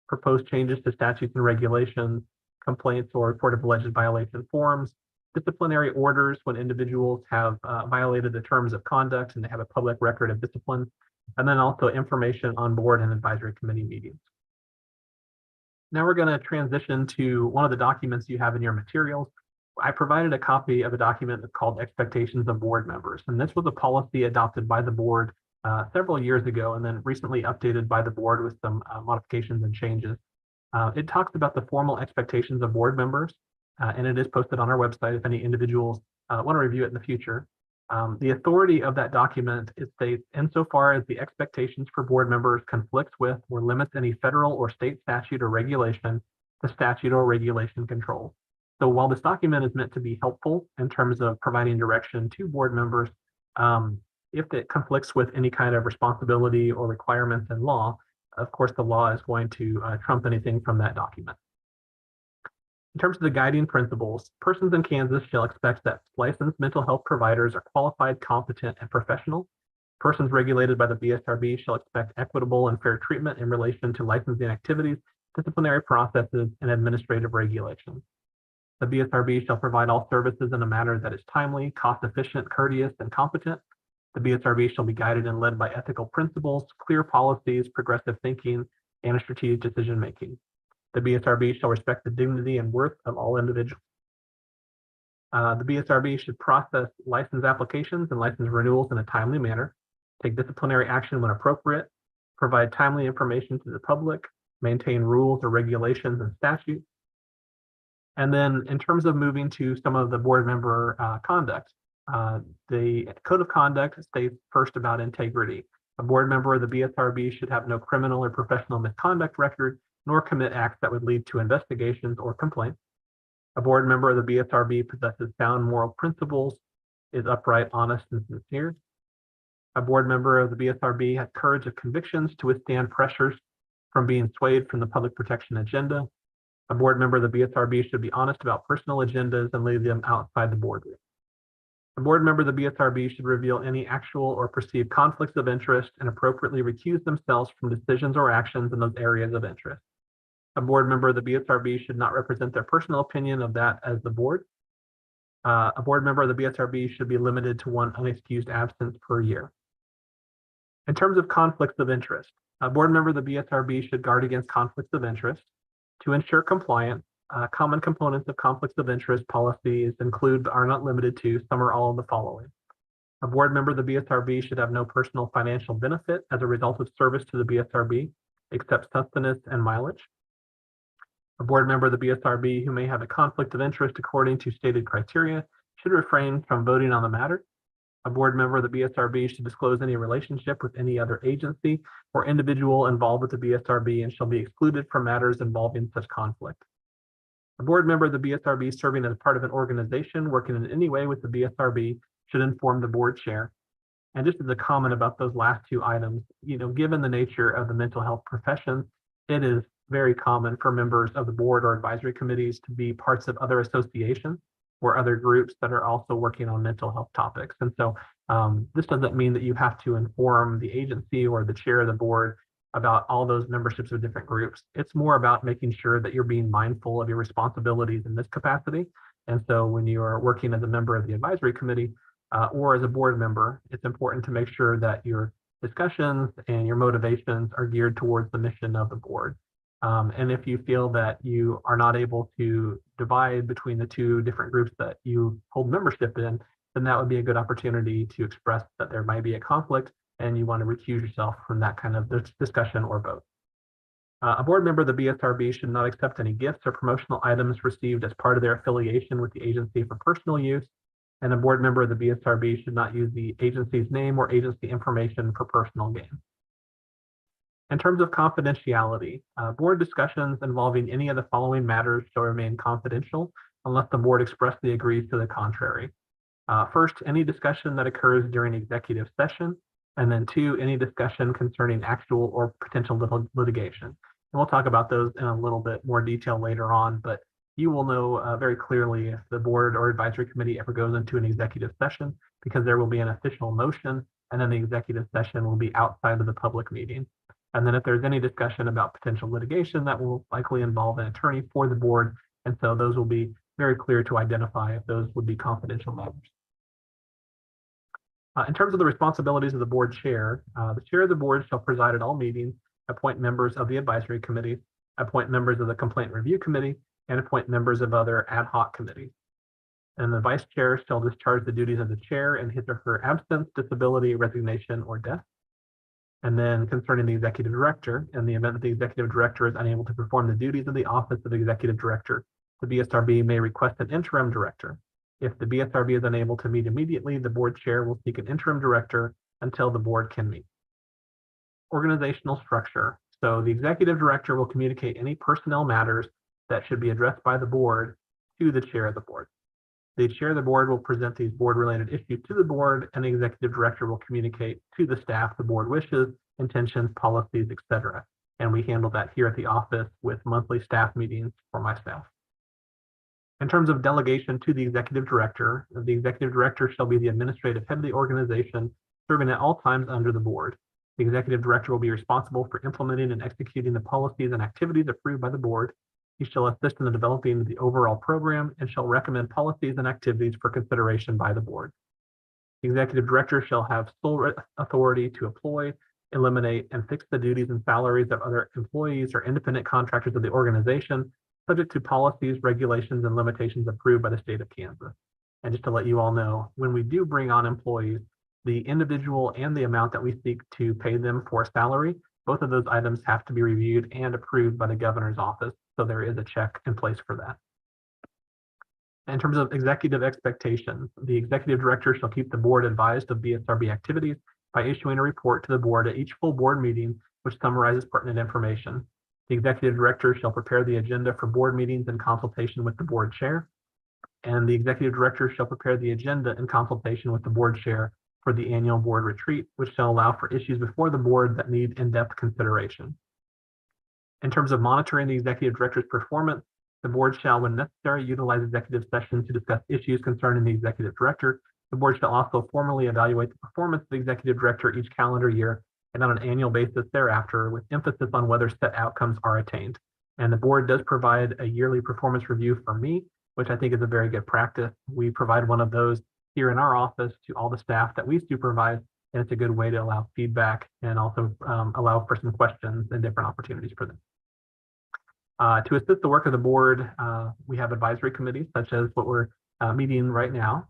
proposed changes to statutes and regulations, complaints or report of alleged violation forms, disciplinary orders when individuals have violated the terms of conduct and they have a public record of discipline, and then also information on board and advisory committee meetings. Now we're going to transition to one of the documents you have in your materials. I provided a copy of a document that's called Expectations of Board Members, and this was a policy adopted by the board several years ago and then recently updated by the board with some modifications and changes. It talks about the formal expectations of board members, and it is posted on our website if any individuals want to review it in the future. The authority of that document is states, insofar as the expectations for board members conflicts with or limits any federal or state statute or regulation, the statute or regulation controls. So while this document is meant to be helpful in terms of providing direction to board members, if it conflicts with any kind of responsibility or requirements in law, of course, the law is going to trump anything from that document. In terms of the guiding principles, persons in Kansas shall expect that licensed mental health providers are qualified, competent, and professional. Persons regulated by the BSRB shall expect equitable and fair treatment in relation to licensing activities, disciplinary processes, and administrative regulations. The BSRB shall provide all services in a manner that is timely, cost-efficient, courteous, and competent. The BSRB shall be guided and led by ethical principles, clear policies, progressive thinking, and strategic decision-making. The BSRB shall respect the dignity and worth of all individuals. The BSRB should process license applications and license renewals in a timely manner, take disciplinary action when appropriate, provide timely information to the public, maintain rules or regulations and statutes. And then in terms of moving to some of the board member conduct, the code of conduct states first about integrity. A board member of the BSRB should have no criminal or professional misconduct record, nor commit acts that would lead to investigations or complaints. A board member of the BSRB possesses sound moral principles, is upright, honest, and sincere. A board member of the BSRB has courage of convictions to withstand pressures from being swayed from the public protection agenda. A board member of the BSRB should be honest about personal agendas and leave them outside the boardroom. A board member of the BSRB should reveal any actual or perceived conflicts of interest and appropriately recuse themselves from decisions or actions in those areas of interest. A board member of the BSRB should not represent their personal opinion of that as the board. A board member of the BSRB should be limited to one unexcused absence per year. In terms of conflicts of interest, a board member of the BSRB should guard against conflicts of interest. To ensure compliance, common components of conflicts of interest policies include, but are not limited to, some or all of the following. A board member of the BSRB should have no personal financial benefit as a result of service to the BSRB, except sustenance and mileage. A board member of the BSRB who may have a conflict of interest according to stated criteria should refrain from voting on the matter. A board member of the BSRB should disclose any relationship with any other agency or individual involved with the BSRB and shall be excluded from matters involving such conflict. A board member of the BSRB serving as part of an organization working in any way with the BSRB should inform the board chair. And just as a comment about those last two items, given the nature of the mental health profession, it is very common for members of the board or advisory committees to be parts of other associations or other groups that are also working on mental health topics. And so this doesn't mean that you have to inform the agency or the chair of the board about all those memberships of different groups. It's more about making sure that you're being mindful of your responsibilities in this capacity. And so when you are working as a member of the advisory committee or as a board member, it's important to make sure that your discussions and your motivations are geared towards the mission of the board. And if you feel that you are not able to divide between the two different groups that you hold membership in, then that would be a good opportunity to express that there might be a conflict and you want to recuse yourself from that kind of discussion or vote. A board member of the BSRB should not accept any gifts or promotional items received as part of their affiliation with the agency for personal use. And a board member of the BSRB should not use the agency's name or agency information for personal gain. In terms of confidentiality, board discussions involving any of the following matters shall remain confidential unless the board expressly agrees to the contrary. First, any discussion that occurs during executive session, and then two, any discussion concerning actual or potential litigation. And we'll talk about those in a little bit more detail later on, but you will know very clearly if the board or advisory committee ever goes into an executive session, because there will be an official motion, and then the executive session will be outside of the public meeting. And then if there's any discussion about potential litigation, that will likely involve an attorney for the board. And so those will be very clear to identify if those would be confidential matters. In terms of the responsibilities of the board chair, the chair of the board shall preside at all meetings, appoint members of the advisory committee, appoint members of the complaint review committee, and appoint members of other ad hoc committees. And the vice chair shall discharge the duties of the chair in his or her absence, disability, resignation, or death. And then concerning the executive director, in the event that the executive director is unable to perform the duties of the office of executive director, the BSRB may request an interim director. If the BSRB is unable to meet immediately, the board chair will seek an interim director until the board can meet. Organizational structure. So the executive director will communicate any personnel matters that should be addressed by the board to the chair of the board. The chair of the board will present these board-related issues to the board, and the executive director will communicate to the staff the board wishes, intentions, policies, etc. And we handle that here at the office with monthly staff meetings for my staff. In terms of delegation to the executive director shall be the administrative head of the organization, serving at all times under the board. The executive director will be responsible for implementing and executing the policies and activities approved by the board. He shall assist in the developing of the overall program and shall recommend policies and activities for consideration by the board. The executive director shall have sole authority to employ, eliminate, and fix the duties and salaries of other employees or independent contractors of the organization, subject to policies, regulations, and limitations approved by the state of Kansas. And just to let you all know, when we do bring on employees, the individual and the amount that we seek to pay them for salary, both of those items have to be reviewed and approved by the governor's office. So there is a check in place for that. In terms of executive expectations, the executive director shall keep the board advised of BSRB activities by issuing a report to the board at each full board meeting, which summarizes pertinent information. The executive director shall prepare the agenda for board meetings in consultation with the board chair. And the executive director shall prepare the agenda in consultation with the board chair for the annual board retreat, which shall allow for issues before the board that need in-depth consideration. In terms of monitoring the executive director's performance, the board shall, when necessary, utilize executive sessions to discuss issues concerning the executive director. The board shall also formally evaluate the performance of the executive director each calendar year and on an annual basis thereafter, with emphasis on whether set outcomes are attained. And the board does provide a yearly performance review for me, which I think is a very good practice. We provide one of those here in our office to all the staff that we supervise, and it's a good way to allow feedback and also allow for some questions and different opportunities for them. To assist the work of the board, we have advisory committees such as what we're meeting right now.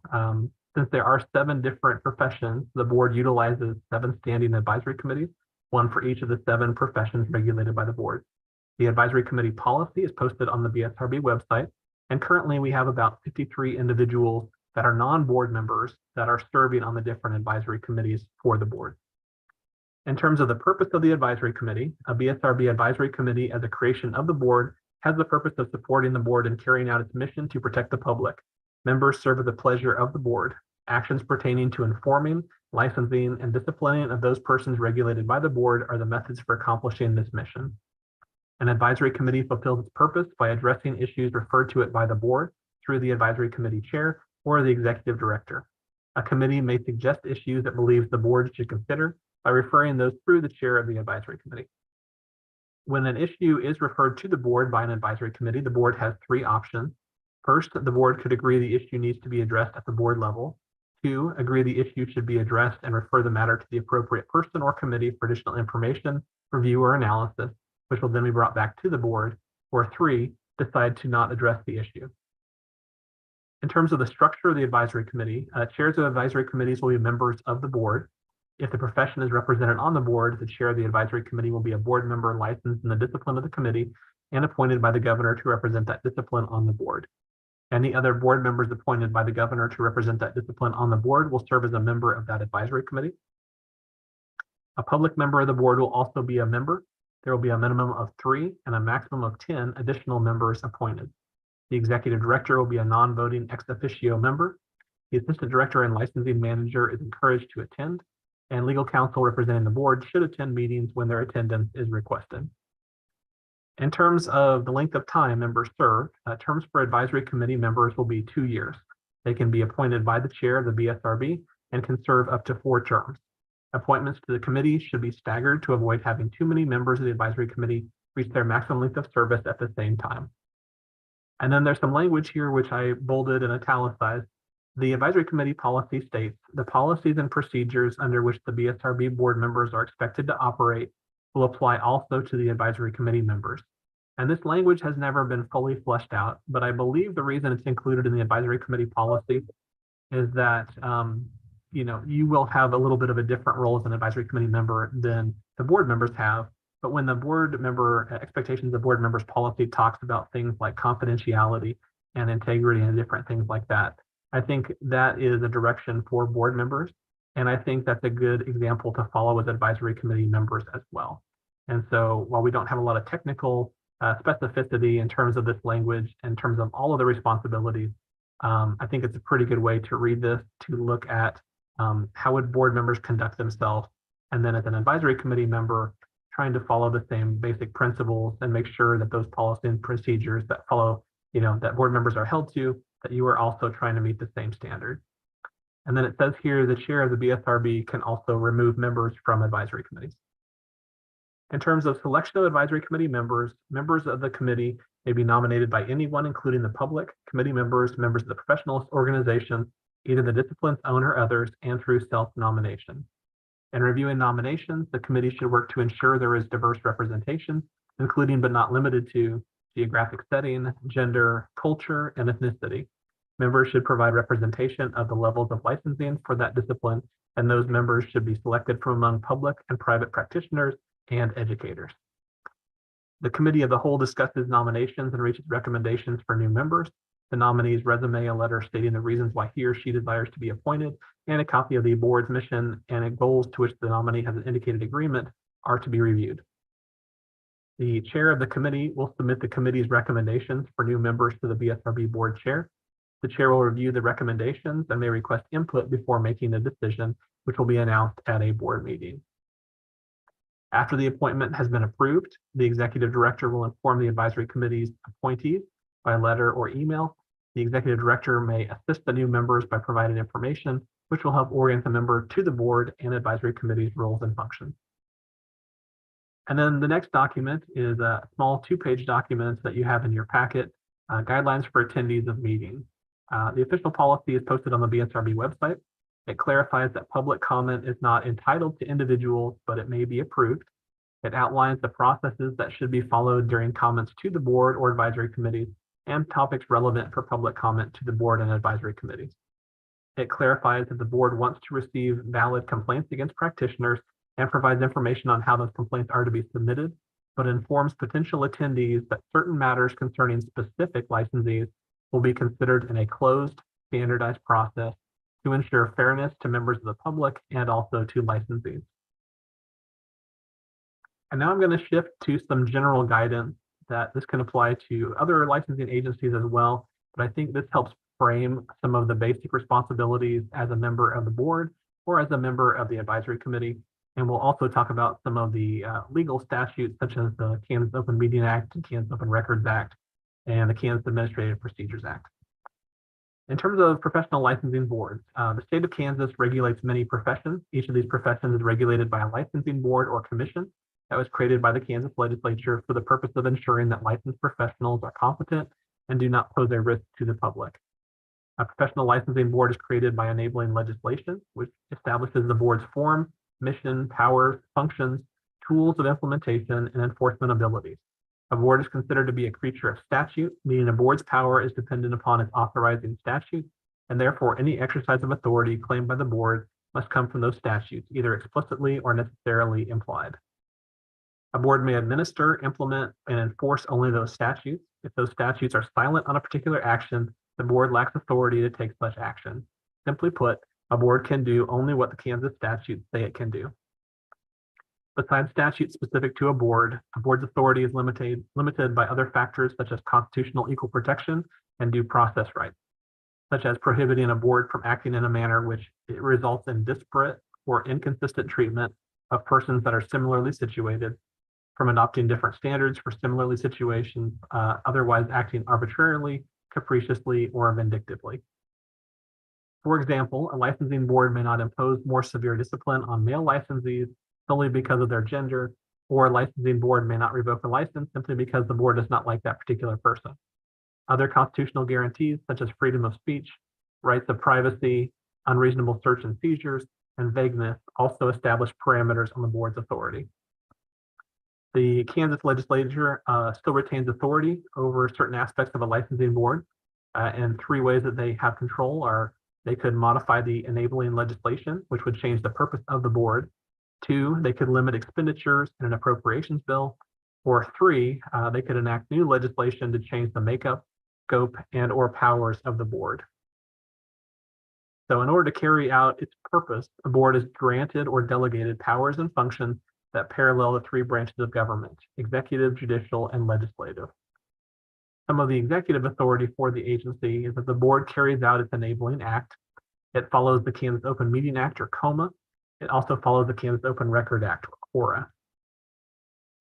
Since there are 7 different professions, the board utilizes 7 standing advisory committees, 1 for each of the 7 professions regulated by the board. The advisory committee policy is posted on the BSRB website, and currently we have about 53 individuals that are non-board members that are serving on the different advisory committees for the board. In terms of the purpose of the advisory committee, a BSRB advisory committee as a creation of the board has the purpose of supporting the board in carrying out its mission to protect the public. Members serve at the pleasure of the board. Actions pertaining to informing, licensing, and disciplining of those persons regulated by the board are the methods for accomplishing this mission. An advisory committee fulfills its purpose by addressing issues referred to it by the board through the advisory committee chair or the executive director. A committee may suggest issues it believes the board should consider by referring those through the chair of the advisory committee. When an issue is referred to the board by an advisory committee, the board has 3 options. First, the board could agree the issue needs to be addressed at the board level. 2, agree the issue should be addressed and refer the matter to the appropriate person or committee for additional information, review, or analysis, which will then be brought back to the board. Or 3, decide to not address the issue. In terms of the structure of the advisory committee, chairs of advisory committees will be members of the board. If the profession is represented on the board, the chair of the advisory committee will be a board member licensed in the discipline of the committee and appointed by the governor to represent that discipline on the board. Any other board members appointed by the governor to represent that discipline on the board will serve as a member of that advisory committee. A public member of the board will also be a member. There will be a minimum of 3 and a maximum of 10 additional members appointed. The executive director will be a non-voting ex officio member. The assistant director and licensing manager is encouraged to attend, and legal counsel representing the board should attend meetings when their attendance is requested. In terms of the length of time members serve, terms for advisory committee members will be 2 years. They can be appointed by the chair of the BSRB and can serve up to 4 terms. Appointments to the committee should be staggered to avoid having too many members of the advisory committee reach their maximum length of service at the same time. And then there's some language here which I bolded and italicized. The advisory committee policy states the policies and procedures under which the BSRB board members are expected to operate will apply also to the advisory committee members. And this language has never been fully fleshed out, but I believe the reason it's included in the advisory committee policy is that you will have a little bit of a different role as an advisory committee member than the board members have. But when the board member expectations of board members policy talks about things like confidentiality and integrity and different things like that, I think that is a direction for board members. And I think that's a good example to follow with advisory committee members as well. And so while we don't have a lot of technical specificity in terms of this language, in terms of all of the responsibilities, I think it's a pretty good way to read this, to look at how would board members conduct themselves. And then as an advisory committee member, trying to follow the same basic principles and make sure that those policies and procedures that follow, that board members are held to, that you are also trying to meet the same standard. And then it says here, the chair of the BSRB can also remove members from advisory committees. In terms of selection of advisory committee members, members of the committee may be nominated by anyone, including the public, committee members, members of the professional organization, either the discipline's own or others, and through self-nomination. In reviewing nominations, the committee should work to ensure there is diverse representation, including but not limited to geographic setting, gender, culture, and ethnicity. Members should provide representation of the levels of licensing for that discipline, and those members should be selected from among public and private practitioners and educators. The committee of the whole discusses nominations and reaches recommendations for new members. The nominee's resume, a letter stating the reasons why he or she desires to be appointed, and a copy of the board's mission and goals to which the nominee has an indicated agreement are to be reviewed. The chair of the committee will submit the committee's recommendations for new members to the BSRB board chair. The chair will review the recommendations and may request input before making a decision, which will be announced at a board meeting. After the appointment has been approved, the executive director will inform the advisory committee's appointees by letter or email. The executive director may assist the new members by providing information, which will help orient the member to the board and advisory committee's roles and functions. And then the next document is a small 2-page document that you have in your packet, guidelines for attendees of meetings. The official policy is posted on the BSRB website. It clarifies that public comment is not entitled to individuals, but it may be approved. It outlines the processes that should be followed during comments to the board or advisory committees and topics relevant for public comment to the board and advisory committees. It clarifies that the board wants to receive valid complaints against practitioners and provides information on how those complaints are to be submitted, but informs potential attendees that certain matters concerning specific licensees will be considered in a closed, standardized process to ensure fairness to members of the public and also to licensees. And now I'm going to shift to some general guidance that this can apply to other licensing agencies as well, but I think this helps frame some of the basic responsibilities as a member of the board or as a member of the advisory committee. And we'll also talk about some of the legal statutes such as the Kansas Open Meeting Act, and Kansas Open Records Act, and the Kansas Administrative Procedures Act. In terms of professional licensing boards, the state of Kansas regulates many professions. Each of these professions is regulated by a licensing board or commission that was created by the Kansas legislature for the purpose of ensuring that licensed professionals are competent and do not pose a risk to the public. A professional licensing board is created by enabling legislation, which establishes the board's form, mission, powers, functions, tools of implementation, and enforcement abilities. A board is considered to be a creature of statute, meaning a board's power is dependent upon its authorizing statutes, and therefore any exercise of authority claimed by the board must come from those statutes, either explicitly or necessarily implied. A board may administer, implement, and enforce only those statutes. If those statutes are silent on a particular action, the board lacks authority to take such action. Simply put, a board can do only what the Kansas statutes say it can do. Besides statutes specific to a board's authority is limited by other factors such as constitutional equal protection and due process rights, such as prohibiting a board from acting in a manner which it results in disparate or inconsistent treatment of persons that are similarly situated, from adopting different standards for similarly situations, otherwise acting arbitrarily, capriciously, or vindictively. For example, a licensing board may not impose more severe discipline on male licensees solely because of their gender, or a licensing board may not revoke a license simply because the board does not like that particular person. Other constitutional guarantees, such as freedom of speech, rights of privacy, unreasonable search and seizures, and vagueness, also establish parameters on the board's authority. The Kansas legislature still retains authority over certain aspects of a licensing board, and three ways that they have control are: they could modify the enabling legislation, which would change the purpose of the board. 2, they could limit expenditures in an appropriations bill. Or 3, they could enact new legislation to change the makeup, scope, and or powers of the board. So in order to carry out its purpose, the board is granted or delegated powers and functions that parallel the 3 branches of government: executive, judicial, and legislative. Some of the executive authority for the agency is that the board carries out its enabling act. It follows the Kansas Open Meeting Act, or KOMA. It also follows the Kansas Open Record Act, or KORA.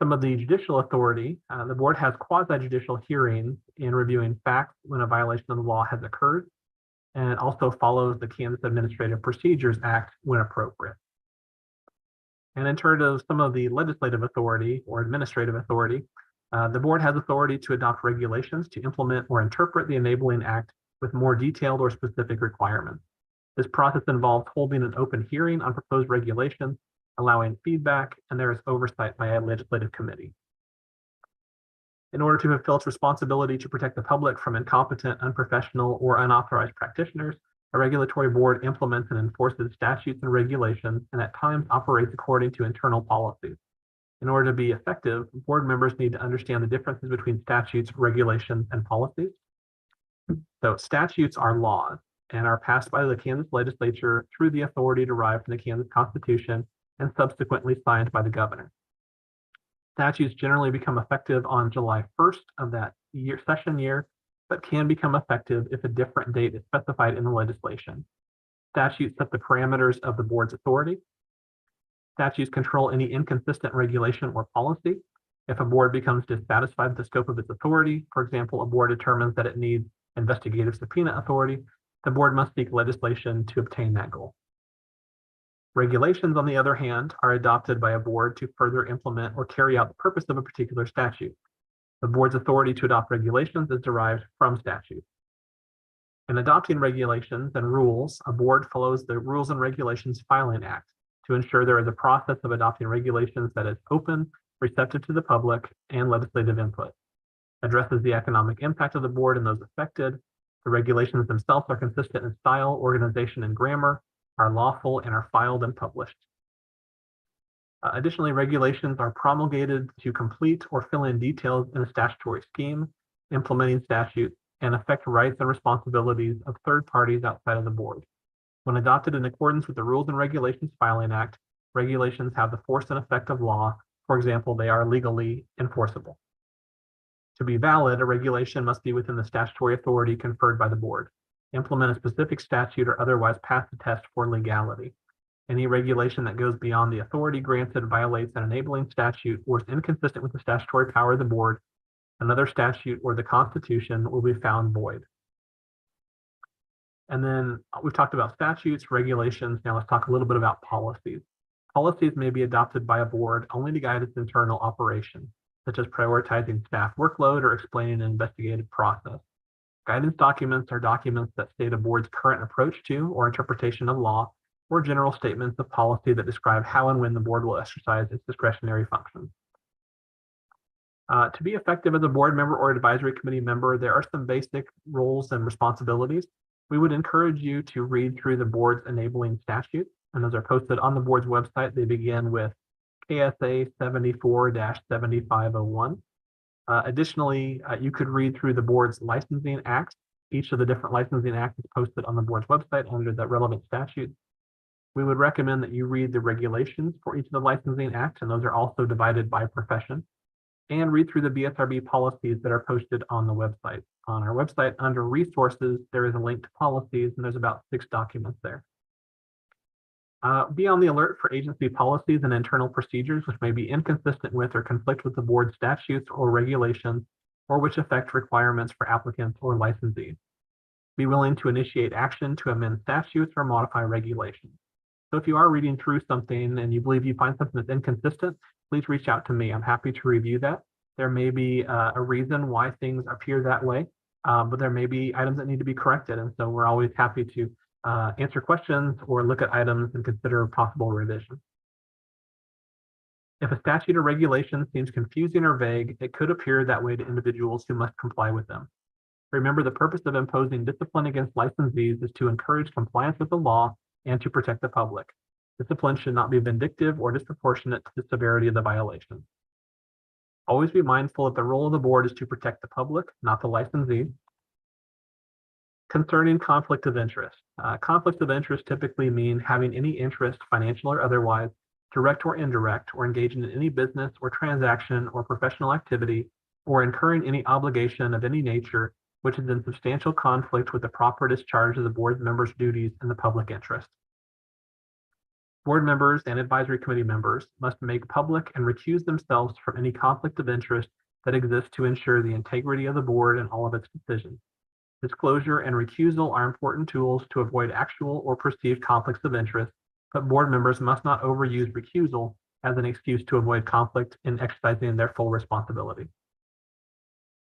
Some of the judicial authority, the board has quasi-judicial hearings in reviewing facts when a violation of the law has occurred, and it also follows the Kansas Administrative Procedures Act when appropriate. And in terms of some of the legislative authority or administrative authority, the board has authority to adopt regulations to implement or interpret the enabling act with more detailed or specific requirements. This process involves holding an open hearing on proposed regulations, allowing feedback, and there is oversight by a legislative committee. In order to fulfill its responsibility to protect the public from incompetent, unprofessional, or unauthorized practitioners, a regulatory board implements and enforces statutes and regulations, and at times operates according to internal policies. In order to be effective, board members need to understand the differences between statutes, regulations, and policies. So statutes are laws and are passed by the Kansas legislature through the authority derived from the Kansas Constitution and subsequently signed by the governor. Statutes generally become effective on July 1st of that session year, but can become effective if a different date is specified in the legislation. Statutes set the parameters of the board's authority. Statutes control any inconsistent regulation or policy. If a board becomes dissatisfied with the scope of its authority, for example, a board determines that it needs investigative subpoena authority, the board must seek legislation to obtain that goal. Regulations, on the other hand, are adopted by a board to further implement or carry out the purpose of a particular statute. The board's authority to adopt regulations is derived from statute. In adopting regulations and rules, a board follows the Rules and Regulations Filing Act to ensure there is a process of adopting regulations that is open, receptive to the public, and legislative input. Addresses the economic impact of the board and those affected. The regulations themselves are consistent in style, organization, and grammar, are lawful, and are filed and published. Additionally, regulations are promulgated to complete or fill in details in a statutory scheme, implementing statutes, and affect rights and responsibilities of third parties outside of the board. When adopted in accordance with the Rules and Regulations Filing Act, regulations have the force and effect of law. For example, they are legally enforceable. To be valid, a regulation must be within the statutory authority conferred by the board, implement a specific statute, or otherwise pass the test for legality. Any regulation that goes beyond the authority granted violates an enabling statute or is inconsistent with the statutory power of the board, another statute, or the Constitution will be found void. And then we've talked about statutes, regulations. Now let's talk a little bit about policies. Policies may be adopted by a board only to guide its internal operation, such as prioritizing staff workload or explaining an investigative process. Guidance documents are documents that state a board's current approach to or interpretation of law, or general statements of policy that describe how and when the board will exercise its discretionary functions. To be effective as a board member or advisory committee member, there are some basic roles and responsibilities. We would encourage you to read through the board's enabling statutes, and those are posted on the board's website. They begin with KSA 74-7501. Additionally, you could read through the board's licensing acts. Each of the different licensing acts is posted on the board's website under the relevant statutes. We would recommend that you read the regulations for each of the licensing acts, and those are also divided by profession, and read through the BSRB policies that are posted on the website. On our website, under resources, there is a link to policies, and there's about 6 documents there. Be on the alert for agency policies and internal procedures which may be inconsistent with or conflict with the board statutes or regulations, or which affect requirements for applicants or licensees. Be willing to initiate action to amend statutes or modify regulations. So if you are reading through something and you believe you find something that's inconsistent, please reach out to me. I'm happy to review that. There may be a reason why things appear that way, but there may be items that need to be corrected. And so we're always happy to answer questions or look at items and consider possible revision. If a statute or regulation seems confusing or vague, it could appear that way to individuals who must comply with them. Remember, the purpose of imposing discipline against licensees is to encourage compliance with the law and to protect the public. Discipline should not be vindictive or disproportionate to the severity of the violation. Always be mindful that the role of the board is to protect the public, not the licensee. Concerning conflict of interest. Conflicts of interest typically mean having any interest, financial or otherwise, direct or indirect, or engaging in any business or transaction or professional activity, or incurring any obligation of any nature which is in substantial conflict with the proper discharge of the board members' duties in the public interest. Board members and advisory committee members must make public and recuse themselves from any conflict of interest that exists to ensure the integrity of the board and all of its decisions. Disclosure and recusal are important tools to avoid actual or perceived conflicts of interest, but board members must not overuse recusal as an excuse to avoid conflict in exercising their full responsibility.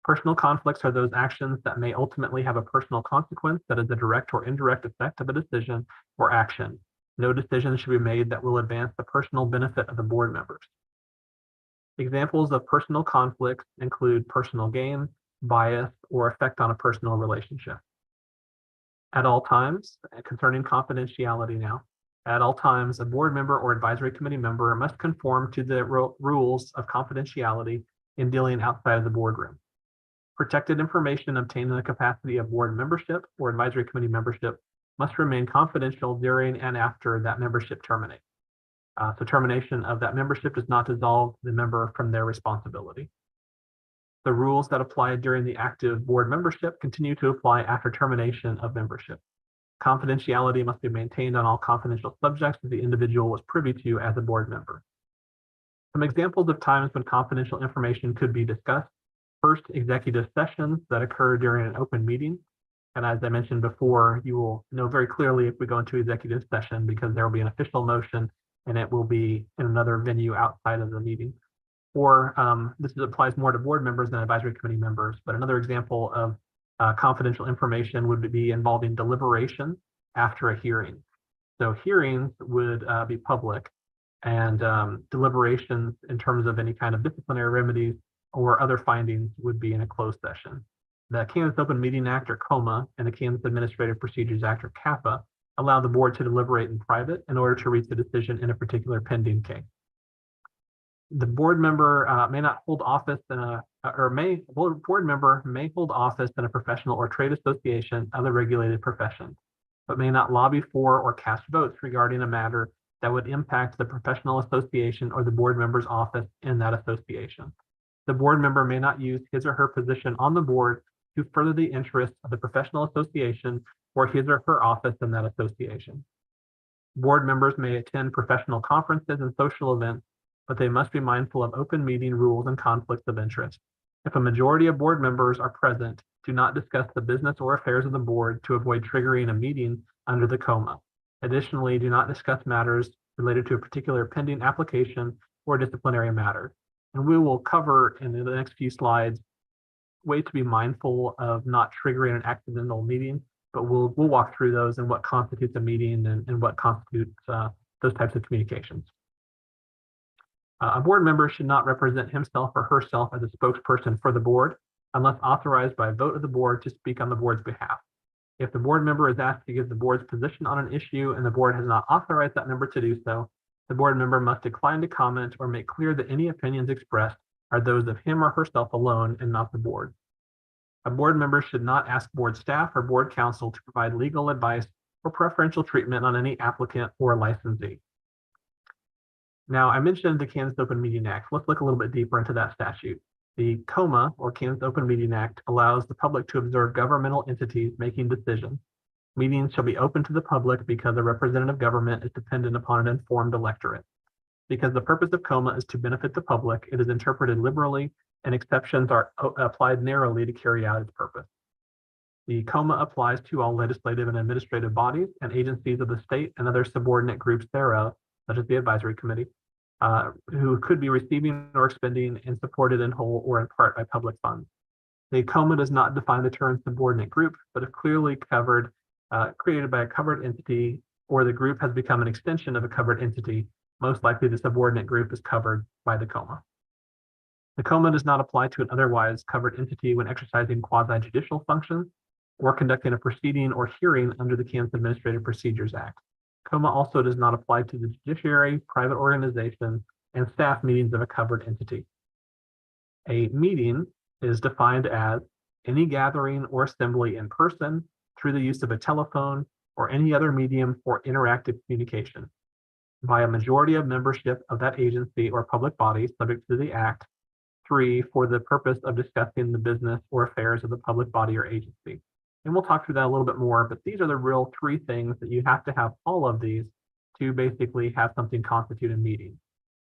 Personal conflicts are those actions that may ultimately have a personal consequence that is a direct or indirect effect of a decision or action. No decision should be made that will advance the personal benefit of the board members. Examples of personal conflicts include personal gain, bias, or effect on a personal relationship. At all times, concerning confidentiality now, at all times, a board member or advisory committee member must conform to the rules of confidentiality in dealing outside of the boardroom. Protected information obtained in the capacity of board membership or advisory committee membership must remain confidential during and after that membership terminates. So termination of that membership does not dissolve the member from their responsibility. The rules that apply during the active board membership continue to apply after termination of membership. Confidentiality must be maintained on all confidential subjects that the individual was privy to as a board member. Some examples of times when confidential information could be discussed. First, executive sessions that occur during an open meeting. And as I mentioned before, you will know very clearly if we go into executive session because there will be an official motion and it will be in another venue outside of the meeting. Or this applies more to board members than advisory committee members, but another example of confidential information would be involving deliberation after a hearing. So hearings would be public, and deliberations in terms of any kind of disciplinary remedies or other findings would be in a closed session. The Kansas Open Meeting Act, or COMA, and the Kansas Administrative Procedures Act, or CAPA, allow the board to deliberate in private in order to reach a decision in a particular pending case. The board member may not hold office in a, board member may hold office in a professional or trade association, other regulated profession, but may not lobby for or cast votes regarding a matter that would impact the professional association or the board member's office in that association. The board member may not use his or her position on the board to further the interests of the professional association or his or her office in that association. Board members may attend professional conferences and social events, but they must be mindful of open meeting rules and conflicts of interest. If a majority of board members are present, do not discuss the business or affairs of the board to avoid triggering a meeting under the COMA. Additionally, do not discuss matters related to a particular pending application or disciplinary matter. And we will cover in the next few slides ways to be mindful of not triggering an accidental meeting, but we'll walk through those and what constitutes a meeting and what constitutes those types of communications. A board member should not represent himself or herself as a spokesperson for the board unless authorized by a vote of the board to speak on the board's behalf. If the board member is asked to give the board's position on an issue and the board has not authorized that member to do so, the board member must decline to comment or make clear that any opinions expressed are those of him or herself alone and not the board. A board member should not ask board staff or board counsel to provide legal advice or preferential treatment on any applicant or licensee. Now, I mentioned the Kansas Open Meeting Act. Let's look a little bit deeper into that statute. The COMA, or Kansas Open Meeting Act, allows the public to observe governmental entities making decisions. Meetings shall be open to the public because a representative government is dependent upon an informed electorate. Because the purpose of COMA is to benefit the public, it is interpreted liberally and exceptions are applied narrowly to carry out its purpose. The COMA applies to all legislative and administrative bodies and agencies of the state and other subordinate groups thereof, such as the advisory committee, who could be receiving or expending and supported in whole or in part by public funds. The COMA does not define the term subordinate group, but if clearly covered, created by a covered entity, or the group has become an extension of a covered entity, most likely the subordinate group is covered by the COMA. The COMA does not apply to an otherwise covered entity when exercising quasi-judicial functions or conducting a proceeding or hearing under the Kansas Administrative Procedures Act. COMA also does not apply to the judiciary, private organization, and staff meetings of a covered entity. A meeting is defined as any gathering or assembly in person, through the use of a telephone, or any other medium for interactive communication by a majority of membership of that agency or public body subject to the Act. 3, for the purpose of discussing the business or affairs of the public body or agency. And we'll talk through that a little bit more, but these are the real 3 things that you have to have all of these to basically have something constitute a meeting.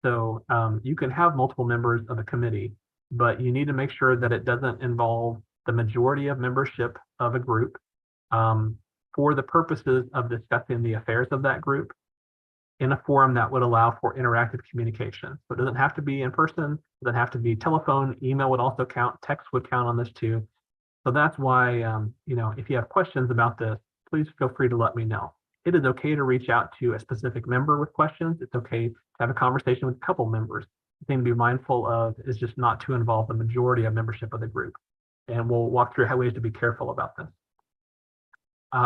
So you can have multiple members of a committee, but you need to make sure that it doesn't involve the majority of membership of a group for the purposes of discussing the affairs of that group in a forum that would allow for interactive communication. So it doesn't have to be in person, it doesn't have to be telephone, email would also count, text would count on this too. So that's why, if you have questions about this, please feel free to let me know. It is okay to reach out to a specific member with questions. It's okay to have a conversation with a couple members. The thing to be mindful of is just not to involve the majority of membership of the group. And we'll walk through how ways to be careful about this.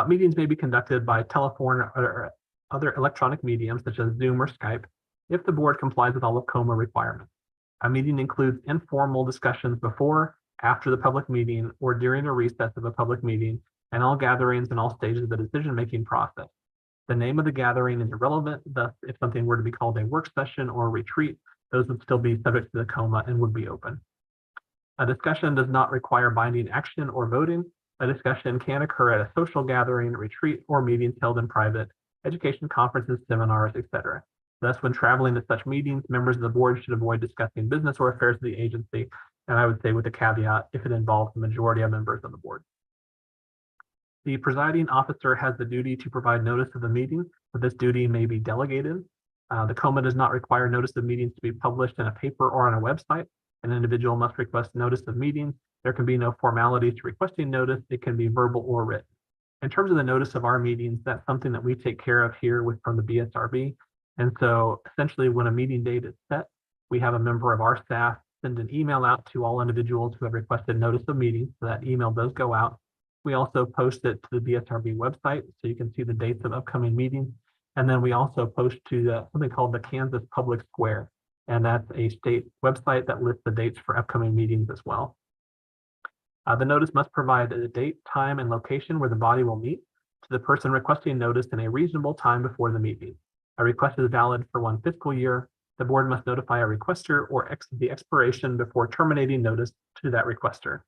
Meetings may be conducted by telephone or other electronic mediums such as Zoom or Skype if the board complies with all of COMA requirements. A meeting includes informal discussions before, after the public meeting, or during a recess of a public meeting, and all gatherings and all stages of the decision-making process. The name of the gathering is irrelevant, thus if something were to be called a work session or a retreat, those would still be subject to the COMA and would be open. A discussion does not require binding action or voting. A discussion can occur at a social gathering, retreat, or meetings held in private, education conferences, seminars, etc. Thus, when traveling to such meetings, members of the board should avoid discussing business or affairs of the agency, and I would say with a caveat if it involves the majority of members of the board. The presiding officer has the duty to provide notice of the meeting, but this duty may be delegated. The COMA does not require notice of meetings to be published in a paper or on a website. An individual must request notice of meetings There can be no formality to requesting notice. It can be verbal or written. In terms of the notice of our meetings, that's something that we take care of here from the BSRB. And so essentially when a meeting date is set, we have a member of our staff send an email out to all individuals who have requested notice of meeting. So that email does go out. We also post it to the BSRB website so you can see the dates of upcoming meetings. And then we also post to something called the Kansas Public Square. And that's a state website that lists the dates for upcoming meetings as well. The notice must provide a date, time, and location where the body will meet to the person requesting notice in a reasonable time before the meeting. A request is valid for 1 fiscal year. The board must notify a requester or the expiration before terminating notice to that requester.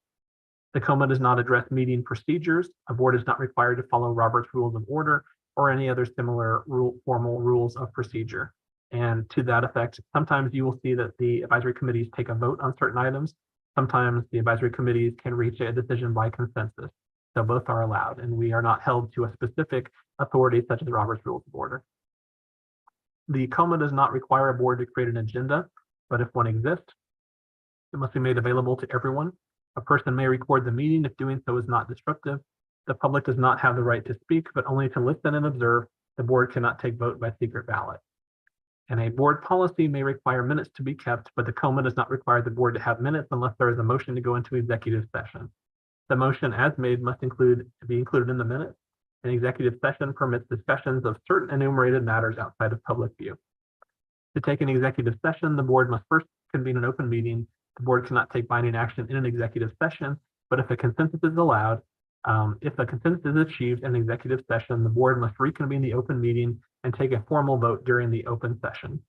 The COMA does not address meeting procedures. A board is not required to follow Robert's Rules of Order or any other similar formal rules of procedure. And to that effect, sometimes you will see that the advisory committees take a vote on certain items. Sometimes the advisory committees can reach a decision by consensus. So both are allowed, and we are not held to a specific authority such as Robert's Rules of Order. The COMA does not require a board to create an agenda, but if one exists, it must be made available to everyone. A person may record the meeting if doing so is not disruptive. The public does not have the right to speak, but only to listen and observe. The board cannot take vote by secret ballot. And a board policy may require minutes to be kept, but the COMA does not require the board to have minutes unless there is a motion to go into executive session. The motion as made must be included in the minutes. An executive session permits discussions of certain enumerated matters outside of public view. To take an executive session, the board must first convene an open meeting. The board cannot take binding action in an executive session, but if a consensus is allowed, if a consensus is achieved in an executive session, the board must reconvene the open meeting and take a formal vote during the open session.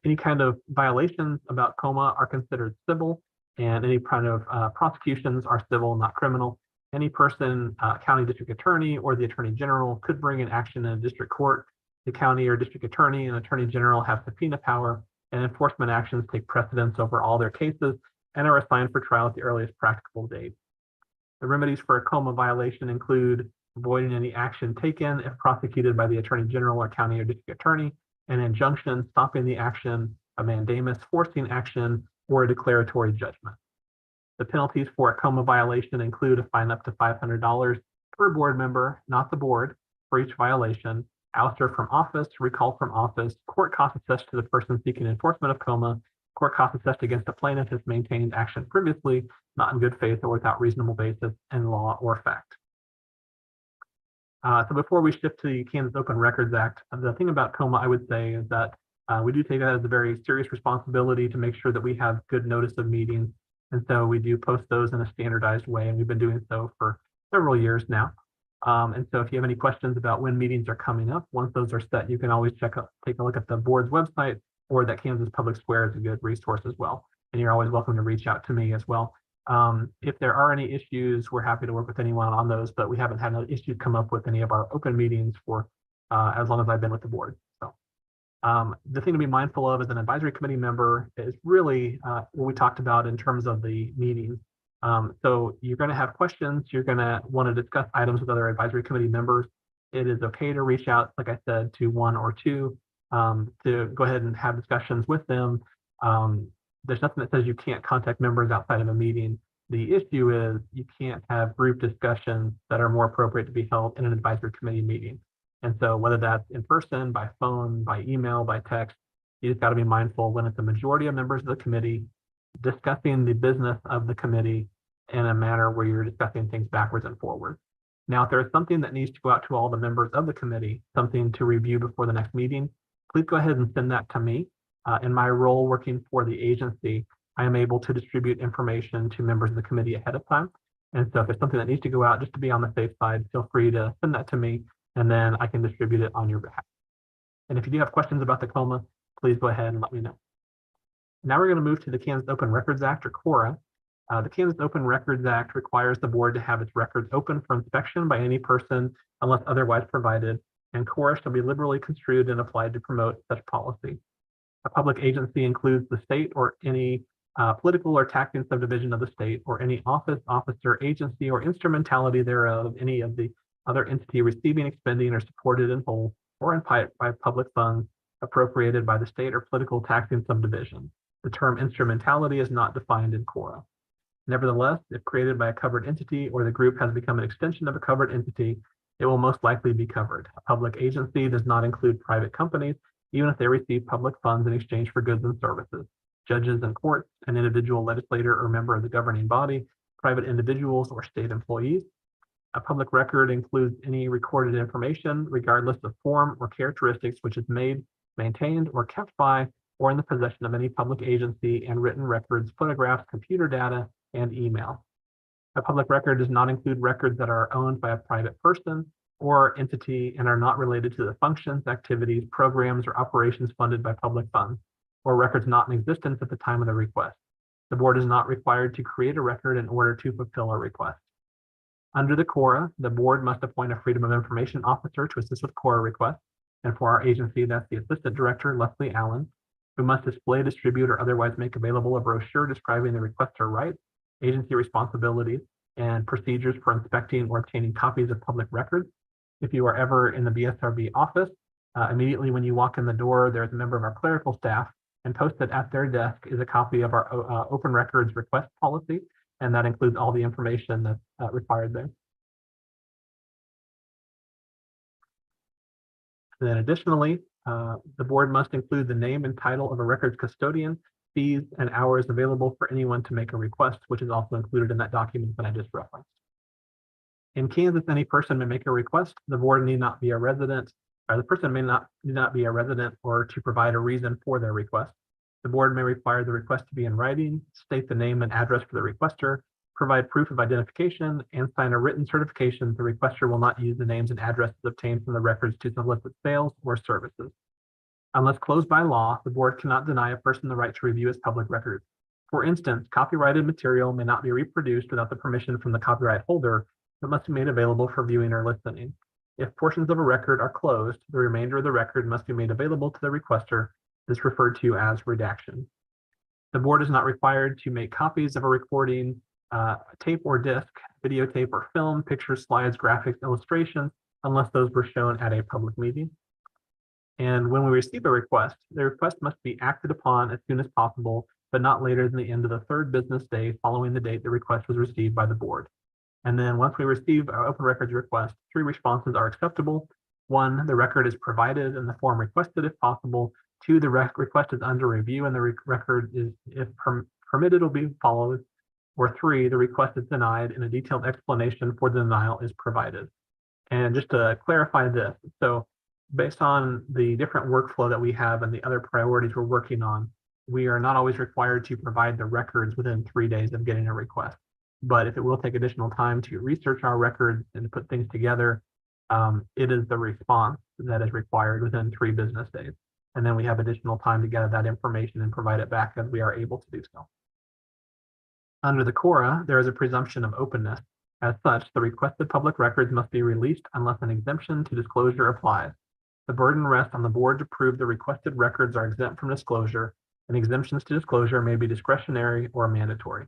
Any kind of violations about COMA are considered civil, and any kind of prosecutions are civil, not criminal. Any person, county district attorney or the attorney general could bring an action in a district court. The county or district attorney and attorney general have subpoena power, and enforcement actions take precedence over all their cases and are assigned for trial at the earliest practicable date. The remedies for a COMA violation include avoiding any action taken if prosecuted by the attorney general or county or district attorney, an injunction, stopping the action, a mandamus, forcing action, or a declaratory judgment. The penalties for a COMA violation include a fine up to $500 per board member, not the board, for each violation, ouster from office, recall from office, court costs assessed to the person seeking enforcement of COMA, court costs assessed against the plaintiff has maintained action previously, not in good faith or without reasonable basis in law or fact. So before we shift to the Kansas Open Records Act, the thing about COMA I would say is that we do take that as a very serious responsibility to make sure that we have good notice of meetings. And so we do post those in a standardized way, and we've been doing so for several years now. And so if you have any questions about when meetings are coming up, once those are set, you can always take a look at the board's website, or that Kansas Public Square is a good resource as well. And you're always welcome to reach out to me as well. If there are any issues, we're happy to work with anyone on those, but we haven't had an issue come up with any of our open meetings for as long as I've been with the board. So the thing to be mindful of as an advisory committee member is really what we talked about in terms of the meetings. So you're going to have questions. You're going to want to discuss items with other advisory committee members. It is okay to reach out, like I said, to one or two to go ahead and have discussions with them. There's nothing that says you can't contact members outside of a meeting. The issue is you can't have group discussions that are more appropriate to be held in an advisory committee meeting. And so whether that's in person, by phone, by email, by text, you just got to be mindful when it's a majority of members of the committee discussing the business of the committee in a manner where you're discussing things backwards and forwards. Now, if there is something that needs to go out to all the members of the committee, something to review before the next meeting, please go ahead and send that to me. In my role working for the agency, I am able to distribute information to members of the committee ahead of time. And so if there's something that needs to go out just to be on the safe side, feel free to send that to me, and then I can distribute it on your behalf. And if you do have questions about the COMA, please go ahead and let me know. Now we're going to move to the Kansas Open Records Act, or KORA. The Kansas Open Records Act requires the board to have its records open for inspection by any person unless otherwise provided, and KORA shall be liberally construed and applied to promote such policy. A public agency includes the state or any political or taxing subdivision of the state, or any office, officer, agency, or instrumentality thereof, any of the other entity receiving, expending, or supported in whole or in part by public funds appropriated by the state or political taxing subdivision. The term instrumentality is not defined in KORA. Nevertheless, if created by a covered entity or the group has become an extension of a covered entity, it will most likely be covered. A public agency does not include private companies, even if they receive public funds in exchange for goods and services. Judges and courts, an individual legislator or member of the governing body, private individuals or state employees. A public record includes any recorded information, regardless of form or characteristics, which is made, maintained, or kept by, or in the possession of any public agency, and written records, photographs, computer data, and email. A public record does not include records that are owned by a private person or entity and are not related to the functions, activities, programs, or operations funded by public funds, or records not in existence at the time of the request. The board is not required to create a record in order to fulfill a request. Under the KORA, the board must appoint a Freedom of Information Officer to assist with KORA requests. And for our agency, that's the Assistant Director, Leslie Allen, who must display, distribute, or otherwise make available a brochure describing the requester rights, agency responsibilities, and procedures for inspecting or obtaining copies of public records. If you are ever in the BSRB office, immediately when you walk in the door, there's a member of our clerical staff, and posted at their desk is a copy of our open records request policy, and that includes all the information that's required there. Then additionally, the board must include the name and title of a records custodian, fees, and hours available for anyone to make a request, which is also included in that document that I just referenced. In Kansas, any person may make a request. The board need not be a resident, or the person need not be a resident or to provide a reason for their request. The board may require the request to be in writing, state the name and address for the requester, provide proof of identification, and sign a written certification the requester will not use the names and addresses obtained from the records to solicit sales or services. Unless closed by law, the board cannot deny a person the right to review its public records. For instance, copyrighted material may not be reproduced without the permission from the copyright holder, but must be made available for viewing or listening. If portions of a record are closed, the remainder of the record must be made available to the requester. This is referred to as redaction. The board is not required to make copies of a recording, tape or disc, videotape or film, pictures, slides, graphics, illustrations, unless those were shown at a public meeting. And when we receive a request, the request must be acted upon as soon as possible, but not later than the end of the third business day following the date the request was received by the board. And then once we receive our open records request, 3 responses are acceptable. 1, the record is provided in the form requested if possible. 2, the request is under review and the record is, if permitted, will be followed. Or 3, the request is denied and a detailed explanation for the denial is provided. And just to clarify this, so based on the different workflow that we have and the other priorities we're working on, we are not always required to provide the records within 3 days of getting a request. But if it will take additional time to research our records and to put things together, it is the response that is required within 3 business days. And then we have additional time to gather that information and provide it back as we are able to do so. Under the KORA, there is a presumption of openness. As such, the requested public records must be released unless an exemption to disclosure applies. The burden rests on the board to prove the requested records are exempt from disclosure, and exemptions to disclosure may be discretionary or mandatory.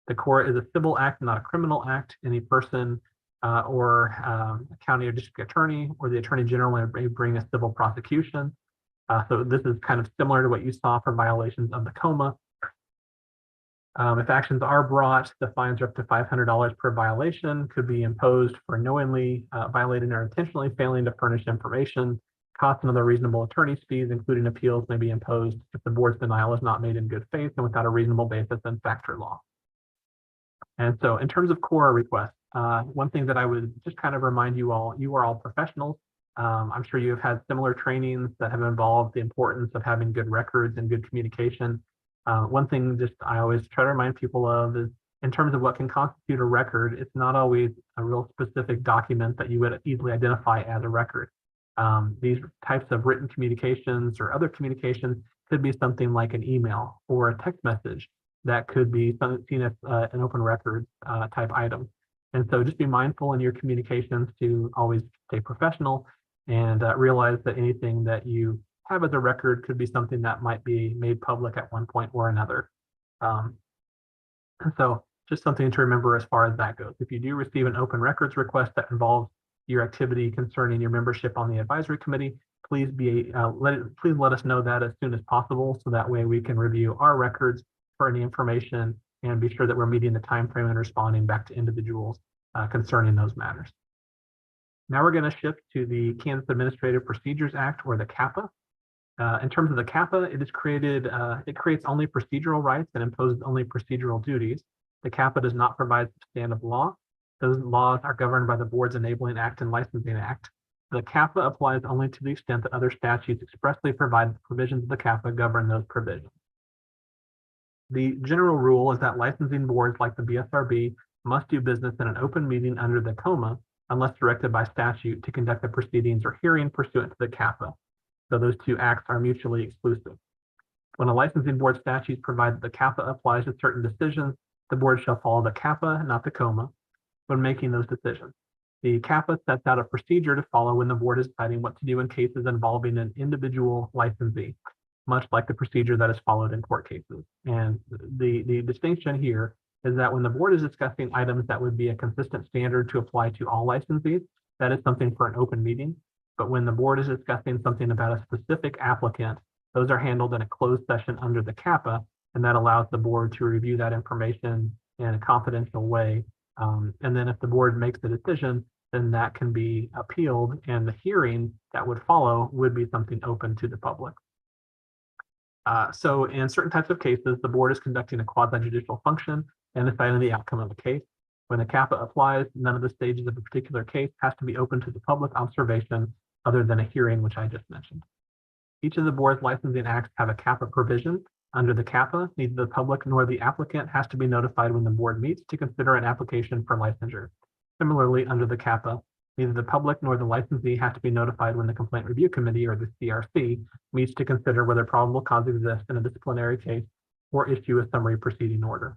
The KORA is a civil act, not a criminal act. Any person or a county or district attorney or the attorney general may bring a civil prosecution. So this is kind of similar to what you saw for violations of the COMA. If actions are brought, the fines are up to $500 per violation, could be imposed for knowingly violating or intentionally failing to furnish information. Costs and other reasonable attorney's fees, including appeals, may be imposed if the board's denial is not made in good faith and without a reasonable basis in fact or law. And so in terms of KORA requests, one thing that I would just kind of remind you are all professionals. I'm sure you have had similar trainings that have involved the importance of having good records and good communication. One thing just I always try to remind people of is in terms of what can constitute a record, it's not always a real specific document that you would easily identify as a record. These types of written communications or other communications could be something like an email or a text message that could be seen as an open record type item. And so just be mindful in your communications to always stay professional and realize that anything that you have as a record could be something that might be made public at one point or another. And so just something to remember as far as that goes. If you do receive an open records request that involves your activity concerning your membership on the advisory committee, please let us know that as soon as possible, so that way we can review our records for any information and be sure that we're meeting the time frame and responding back to individuals concerning those matters. Now we're going to shift to the Kansas Administrative Procedures Act, or the CAPA. In terms of the CAPA, it creates only procedural rights and imposes only procedural duties. The CAPA does not provide substantive law. Those laws are governed by the Board's Enabling Act and Licensing Act. The CAPA applies only to the extent that other statutes expressly provide the provisions of the CAPA govern those provisions. The general rule is that licensing boards like the BSRB must do business in an open meeting under the COMA unless directed by statute to conduct the proceedings or hearing pursuant to the CAPA. So those two acts are mutually exclusive. When a licensing board statute provides that the CAPA applies to certain decisions, the board shall follow the CAPA, not the COMA, when making those decisions. The CAPA sets out a procedure to follow when the board is deciding what to do in cases involving an individual licensee, much like the procedure that is followed in court cases. And the distinction here is that when the board is discussing items that would be a consistent standard to apply to all licensees, that is something for an open meeting. But when the board is discussing something about a specific applicant, those are handled in a closed session under the CAPA, and that allows the board to review that information in a confidential way. And then if the board makes a decision, then that can be appealed, and the hearing that would follow would be something open to the public. So in certain types of cases, the board is conducting a quasi-judicial function and deciding the outcome of the case. When the CAPA applies, none of the stages of a particular case has to be open to the public observation other than a hearing, which I just mentioned. Each of the board's licensing acts have a CAPA provision. Under the CAPA, neither the public nor the applicant has to be notified when the board meets to consider an application for licensure. Similarly, under the CAPA, neither the public nor the licensee has to be notified when the Complaint Review Committee, or the CRC, meets to consider whether probable cause exists in a disciplinary case or issue a summary proceeding order.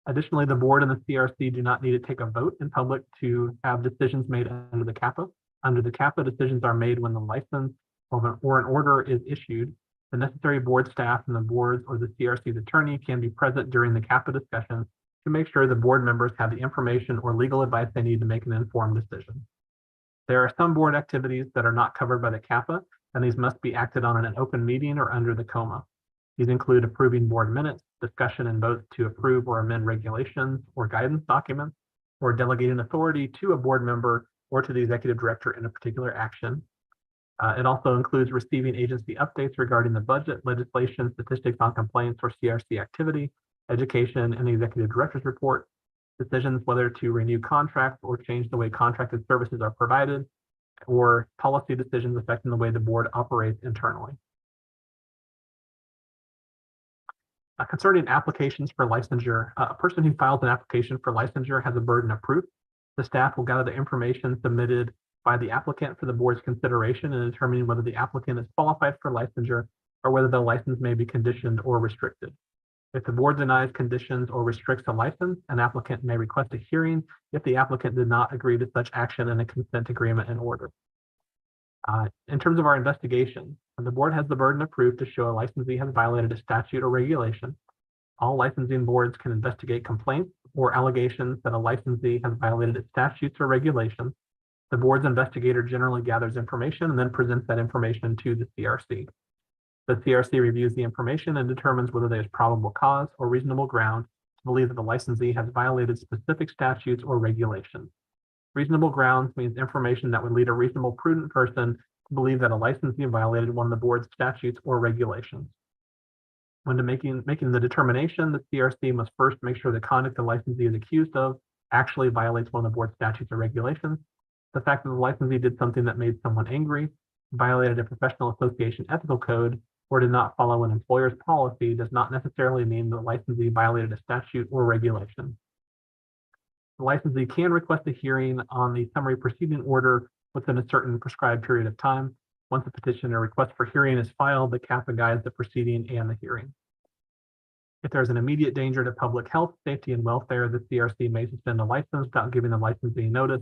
Additionally, the board and the CRC do not need to take a vote in public to have decisions made under the CAPA. Under the CAPA, decisions are made when the license or an order is issued. The necessary board staff and the board's or the CRC's attorney can be present during the CAPA discussion to make sure the board members have the information or legal advice they need to make an informed decision. There are some board activities that are not covered by the CAPA, and these must be acted on in an open meeting or under the COMA. These include approving board minutes, discussion and votes to approve or amend regulations or guidance documents, or delegating authority to a board member or to the executive director in a particular action. It also includes receiving agency updates regarding the budget, legislation, statistics on complaints or CRC activity, education, and the executive director's report, decisions whether to renew contracts or change the way contracted services are provided, or policy decisions affecting the way the board operates internally. Concerning applications for licensure, a person who files an application for licensure has a burden of proof. The staff will gather the information submitted by the applicant for the board's consideration in determining whether the applicant is qualified for licensure or whether the license may be conditioned or restricted. If the board denies conditions or restricts a license, an applicant may request a hearing if the applicant did not agree to such action in a consent agreement in order. In terms of our investigation, the board has the burden of proof to show a licensee has violated a statute or regulation. All licensing boards can investigate complaints or allegations that a licensee has violated its statutes or regulations. The board's investigator generally gathers information and then presents that information to the CRC. The CRC reviews the information and determines whether there is probable cause or reasonable ground to believe that the licensee has violated specific statutes or regulations. Reasonable grounds means information that would lead a reasonable, prudent person to believe that a licensee violated one of the board's statutes or regulations. When making the determination, the CRC must first make sure the conduct the licensee is accused of actually violates one of the board's statutes or regulations. The fact that the licensee did something that made someone angry, violated a professional association ethical code, or did not follow an employer's policy does not necessarily mean the licensee violated a statute or regulation. The licensee can request a hearing on the summary proceeding order within a certain prescribed period of time. Once a petition or request for hearing is filed, the CAPA guides the proceeding and the hearing. If there's an immediate danger to public health, safety, and welfare, the CRC may suspend a license without giving the licensee notice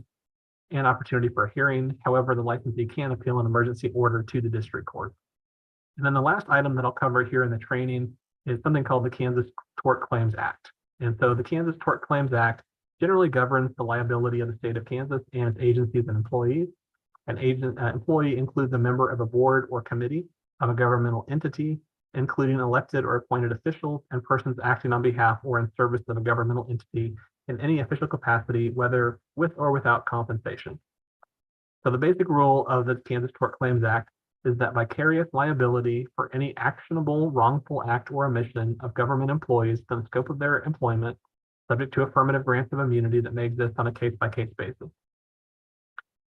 and opportunity for a hearing. However, the licensee can appeal an emergency order to the district court. And then the last item that I'll cover here in the training is something called the Kansas Tort Claims Act. And so the Kansas Tort Claims Act generally governs the liability of the state of Kansas and its agencies and employees. An employee includes a member of a board or committee of a governmental entity. including elected or appointed officials and persons acting on behalf or in service of a governmental entity in any official capacity, whether with or without compensation. So the basic rule of the Kansas Tort Claims Act is that vicarious liability for any actionable wrongful act or omission of government employees within the scope of their employment, subject to affirmative grants of immunity that may exist on a case-by-case basis.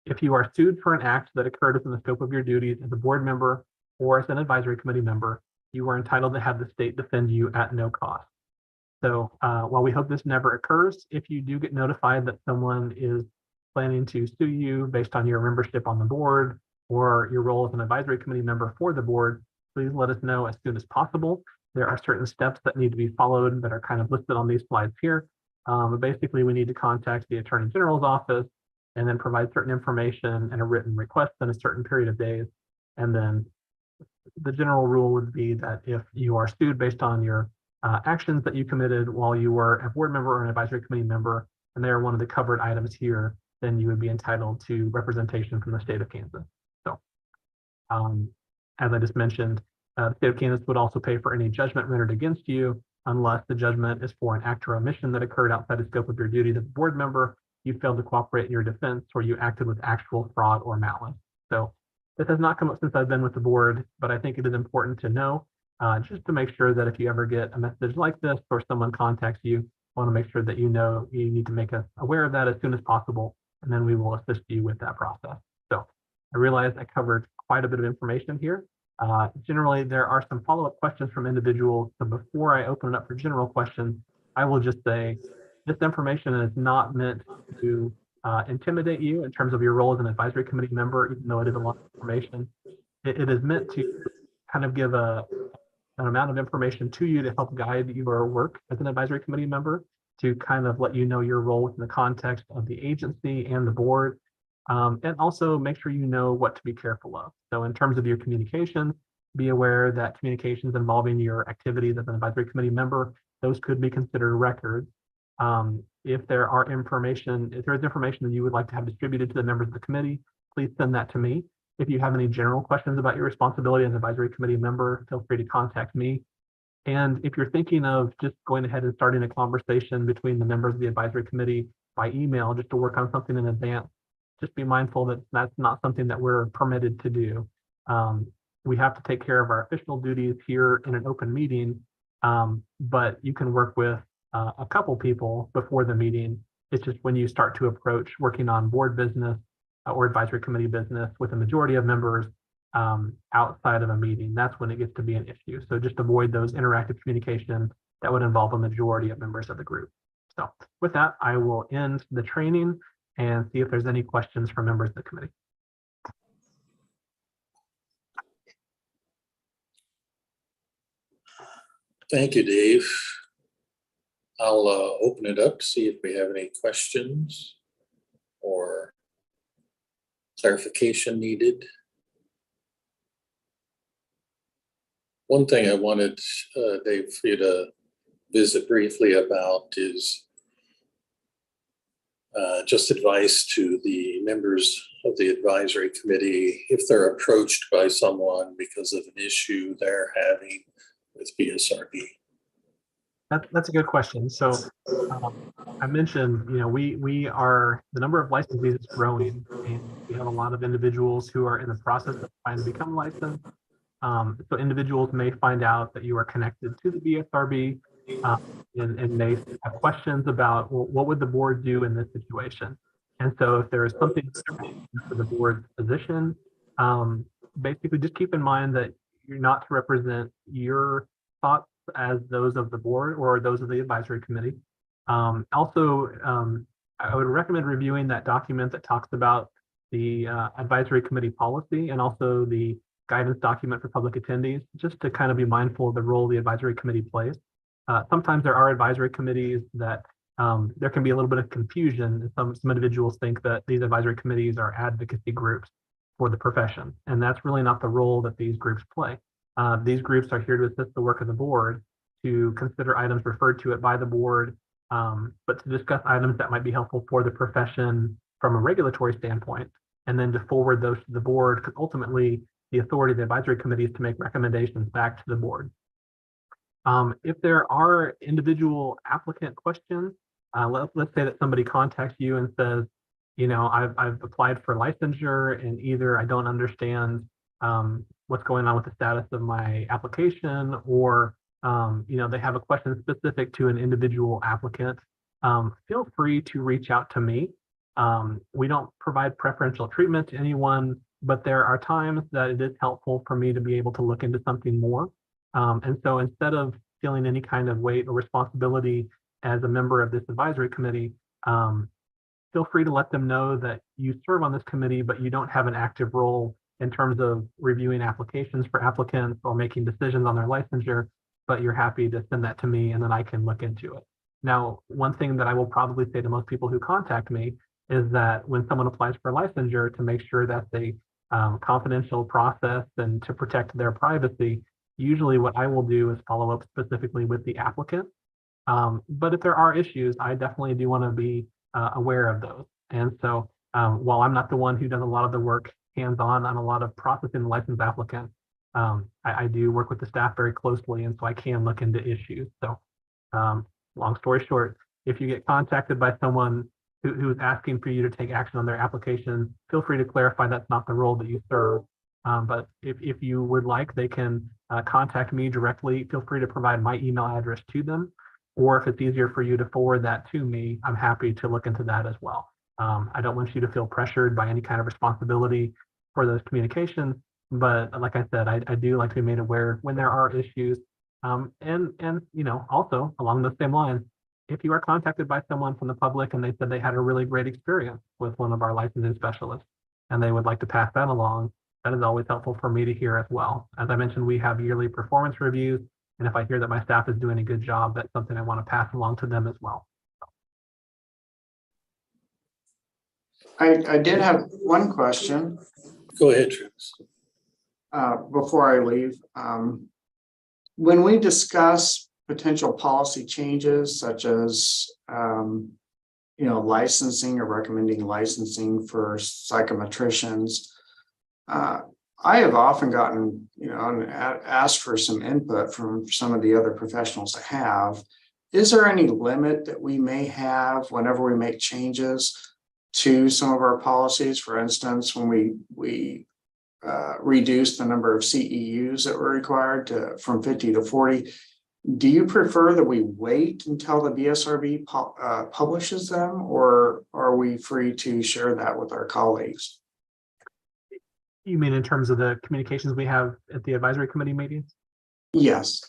If you are sued for an act that occurred within the scope of your duties as a board member or as an advisory committee member, you are entitled to have the state defend you at no cost. So while we hope this never occurs, if you do get notified that someone is planning to sue you based on your membership on the board or your role as an advisory committee member for the board, please let us know as soon as possible. There are certain steps that need to be followed that are kind of listed on these slides here. But basically, we need to contact the Attorney General's office and then provide certain information and a written request in a certain period of days. And then the general rule would be that if you are sued based on your actions that you committed while you were a board member or an advisory committee member, and they are one of the covered items here, then you would be entitled to representation from the state of Kansas. So as I just mentioned, the state of Kansas would also pay for any judgment rendered against you unless the judgment is for an act or omission that occurred outside the scope of your duties as a board member, you failed to cooperate in your defense, or you acted with actual fraud or malice. So this has not come up since I've been with the board, but I think it is important to know just to make sure that if you ever get a message like this or someone contacts you, I want to make sure that you know you need to make us aware of that as soon as possible, and then we will assist you with that process. So I realize I covered quite a bit of information here. Generally, there are some follow-up questions from individuals. So before I open it up for general questions, I will just say this information is not meant to intimidate you in terms of your role as an advisory committee member, even though it is a lot of information. It is meant to kind of give an amount of information to you to help guide your work as an advisory committee member, to kind of let you know your role within the context of the agency and the board, and also make sure you know what to be careful of. So in terms of your communications, be aware that communications involving your activities as an advisory committee member, those could be considered records. If there is information that you would like to have distributed to the members of the committee, please send that to me. If you have any general questions about your responsibility as an advisory committee member, feel free to contact me. And if you're thinking of just going ahead and starting a conversation between the members of the advisory committee by email, just to work on something in advance, just be mindful that that's not something that we're permitted to do. We have to take care of our official duties here in an open meeting, but you can work with a couple people before the meeting. It's just when you start to approach working on board business or advisory committee business with a majority of members outside of a meeting, that's when it gets to be an issue. So just avoid those interactive communications that would involve a majority of members of the group. So with that, I will end the training and see if there's any questions from members of the committee. Thank you, Dave. I'll open it up to see if we have any questions or clarification needed. One thing I wanted, Dave, for you to visit briefly about is just advice to the members of the advisory committee if they're approached by someone because of an issue they're having with BSRB. That's a good question. So I mentioned, we are, the number of licensees is growing, and we have a lot of individuals who are in the process of trying to become licensed. So individuals may find out that you are connected to the BSRB and may have questions about, well, what would the board do in this situation? And so if there is something for the board's position, basically just keep in mind that you're not to represent your thoughts as those of the board or those of the advisory committee. Also, I would recommend reviewing that document that talks about the advisory committee policy and also the guidance document for public attendees, just to kind of be mindful of the role the advisory committee plays. Sometimes there are advisory committees that there can be a little bit of confusion. Some individuals think that these advisory committees are advocacy groups for the profession, and that's really not the role that these groups play. These groups are here to assist the work of the board, to consider items referred to it by the board, but to discuss items that might be helpful for the profession from a regulatory standpoint, and then to forward those to the board, because ultimately the authority of the advisory committee is to make recommendations back to the board. If there are individual applicant questions, let's say that somebody contacts you and says, I've applied for licensure and either I don't understand what's going on with the status of my application, or they have a question specific to an individual applicant. Feel free to reach out to me. We don't provide preferential treatment to anyone, but there are times that it is helpful for me to be able to look into something more. And so instead of feeling any kind of weight or responsibility as a member of this advisory committee, feel free to let them know that you serve on this committee, but you don't have an active role in terms of reviewing applications for applicants or making decisions on their licensure, but you're happy to send that to me and then I can look into it. Now, one thing that I will probably say to most people who contact me is that when someone applies for licensure, to make sure that's a confidential process and to protect their privacy, usually what I will do is follow up specifically with the applicant. But if there are issues, I definitely do want to be aware of those. And so while I'm not the one who does a lot of the work hands-on on a lot of processing licensed applicants, I do work with the staff very closely, and so I can look into issues. So long story short, if you get contacted by someone who's asking for you to take action on their application, feel free to clarify that's not the role that you serve. But if you would like, they can contact me directly. Feel free to provide my email address to them. Or if it's easier for you to forward that to me, I'm happy to look into that as well. I don't want you to feel pressured by any kind of responsibility for those communications. But like I said, I do like to be made aware when there are issues. And also along those same lines, if you are contacted by someone from the public and they said they had a really great experience with one of our licensing specialists and they would like to pass that along, that is always helpful for me to hear as well. As I mentioned, we have yearly performance reviews, and if I hear that my staff is doing a good job, that's something I want to pass along to them as well. I did have one question. Go ahead, Travis. Before I leave. When we discuss potential policy changes such as licensing or recommending licensing for psychometricians, I have often gotten, and asked for some input from some of the other professionals I have. Is there any limit that we may have whenever we make changes to some of our policies? For instance, when we reduce the number of CEUs that were required from 50 to 40, do you prefer that we wait until the BSRB publishes them, or are we free to share that with our colleagues? You mean in terms of the communications we have at the advisory committee meetings? Yes.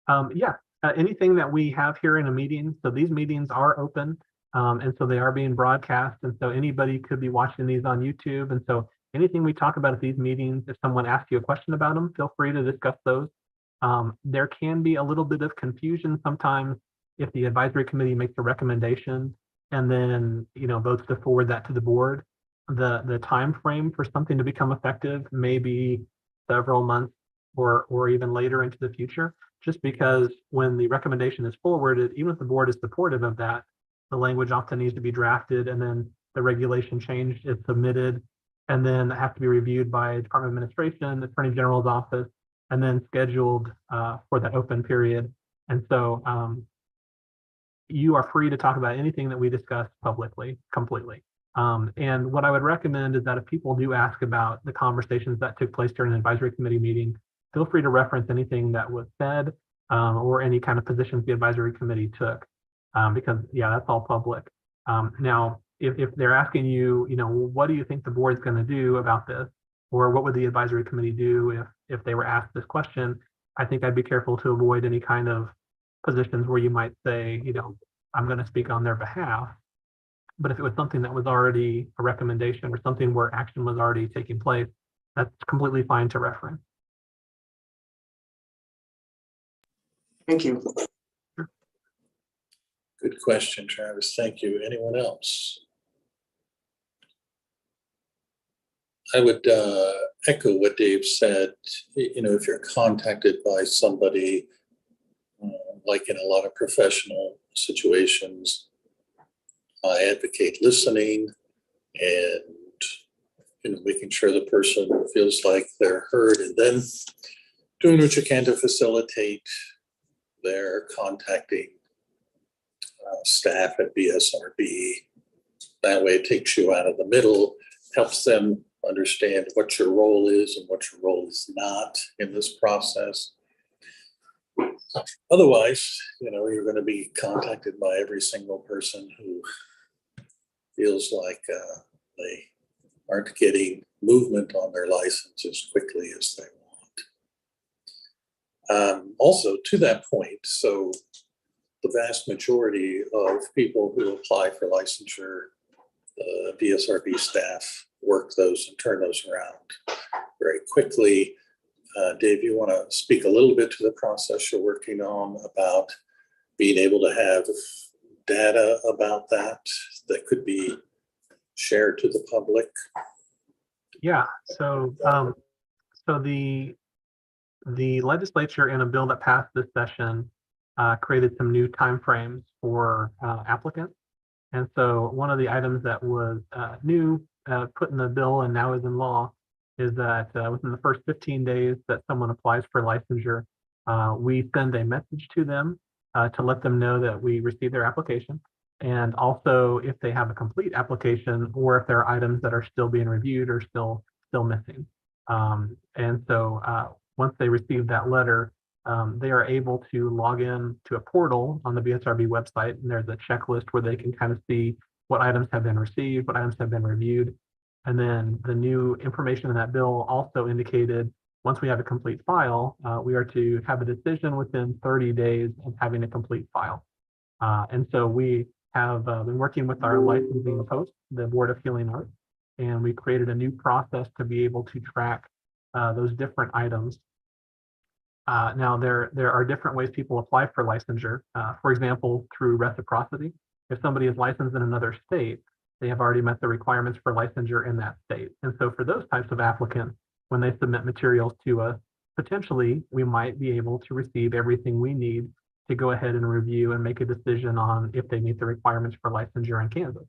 Anything that we have here in a meeting, so these meetings are open, and so they are being broadcast, and so anybody could be watching these on YouTube. And so anything we talk about at these meetings, if someone asks you a question about them, feel free to discuss those. There can be a little bit of confusion sometimes if the advisory committee makes a recommendation and then votes to forward that to the board. The time frame for something to become effective may be several months or even later into the future, just because when the recommendation is forwarded, even if the board is supportive of that, the language often needs to be drafted, and then the regulation change is submitted, and then it has to be reviewed by Department of Administration, the Attorney General's office, and then scheduled for that open period. And so you are free to talk about anything that we discuss publicly, completely. And what I would recommend is that if people do ask about the conversations that took place during an advisory committee meeting, feel free to reference anything that was said or any kind of positions the advisory committee took, because that's all public. Now, if they're asking you, what do you think the board's going to do about this? Or what would the advisory committee do if they were asked this question? I think I'd be careful to avoid any kind of positions where you might say, I'm going to speak on their behalf. But if it was something that was already a recommendation or something where action was already taking place, that's completely fine to reference. Thank you. Sure. Good question, Travis. Thank you. Anyone else? I would echo what Dave said. If you're contacted by somebody, like in a lot of professional situations, I advocate listening and, making sure the person feels like they're heard, and then doing what you can to facilitate their contacting staff at BSRB. That way it takes you out of the middle, helps them understand what your role is and what your role is not in this process. Otherwise, you're going to be contacted by every single person who feels like they aren't getting movement on their license as quickly as they want. Also, to that point, so the vast majority of people who apply for licensure, the BSRB staff work those and turn those around very quickly. Dave, you want to speak a little bit to the process you're working on about being able to have data about that could be shared to the public? Yeah, so the legislature, in a bill that passed this session, created some new timeframes for applicants. And so one of the items that was new, put in the bill and now is in law, is that within the first 15 days that someone applies for licensure, we send a message to them to let them know that we received their application. And also if they have a complete application or if there are items that are still being reviewed or still missing. And so once they receive that letter, they are able to log in to a portal on the BSRB website, and there's a checklist where they can kind of see what items have been received, what items have been reviewed. And then the new information in that bill also indicated once we have a complete file, we are to have a decision within 30 days of having a complete file. And so we have been working with our licensing host, the Board of Healing Arts, and we created a new process to be able to track those different items. Now, there are different ways people apply for licensure. For example, through reciprocity. If somebody is licensed in another state, they have already met the requirements for licensure in that state. And so for those types of applicants, when they submit materials to us, potentially we might be able to receive everything we need to go ahead and review and make a decision on if they meet the requirements for licensure in Kansas.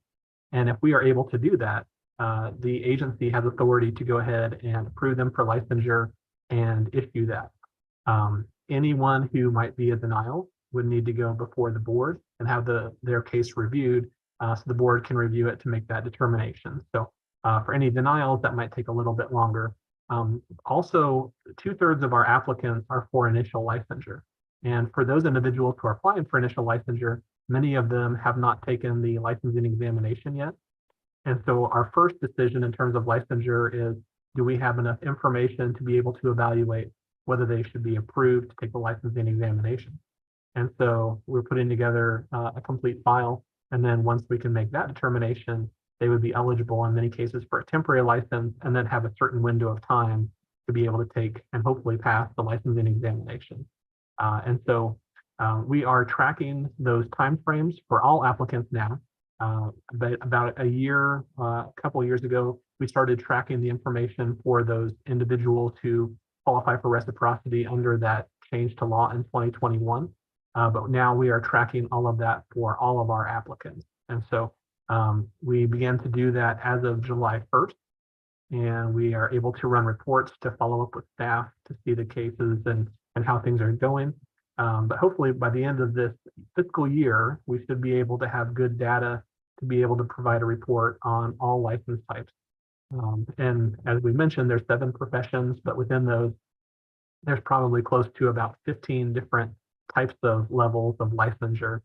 And if we are able to do that, the agency has authority to go ahead and approve them for licensure and issue that. Anyone who might be a denial would need to go before the board and have their case reviewed, so the board can review it to make that determination. So for any denials, that might take a little bit longer. Also, 2/3 of our applicants are for initial licensure. And for those individuals who are applying for initial licensure, many of them have not taken the licensing examination yet. And so our first decision in terms of licensure is, do we have enough information to be able to evaluate whether they should be approved to take the licensing examination? And so we're putting together a complete file. And then once we can make that determination, they would be eligible in many cases for a temporary license and then have a certain window of time to be able to take and hopefully pass the licensing examination. And so we are tracking those timeframes for all applicants now. But about a couple of years ago, we started tracking the information for those individuals who qualify for reciprocity under that change to law in 2021. But now we are tracking all of that for all of our applicants. And so we began to do that as of July 1st. And we are able to run reports to follow up with staff to see the cases and how things are going. But hopefully by the end of this fiscal year, we should be able to have good data to be able to provide a report on all license types. And as we mentioned, there's 7 professions, but within those, there's probably close to about 15 different types of levels of licensure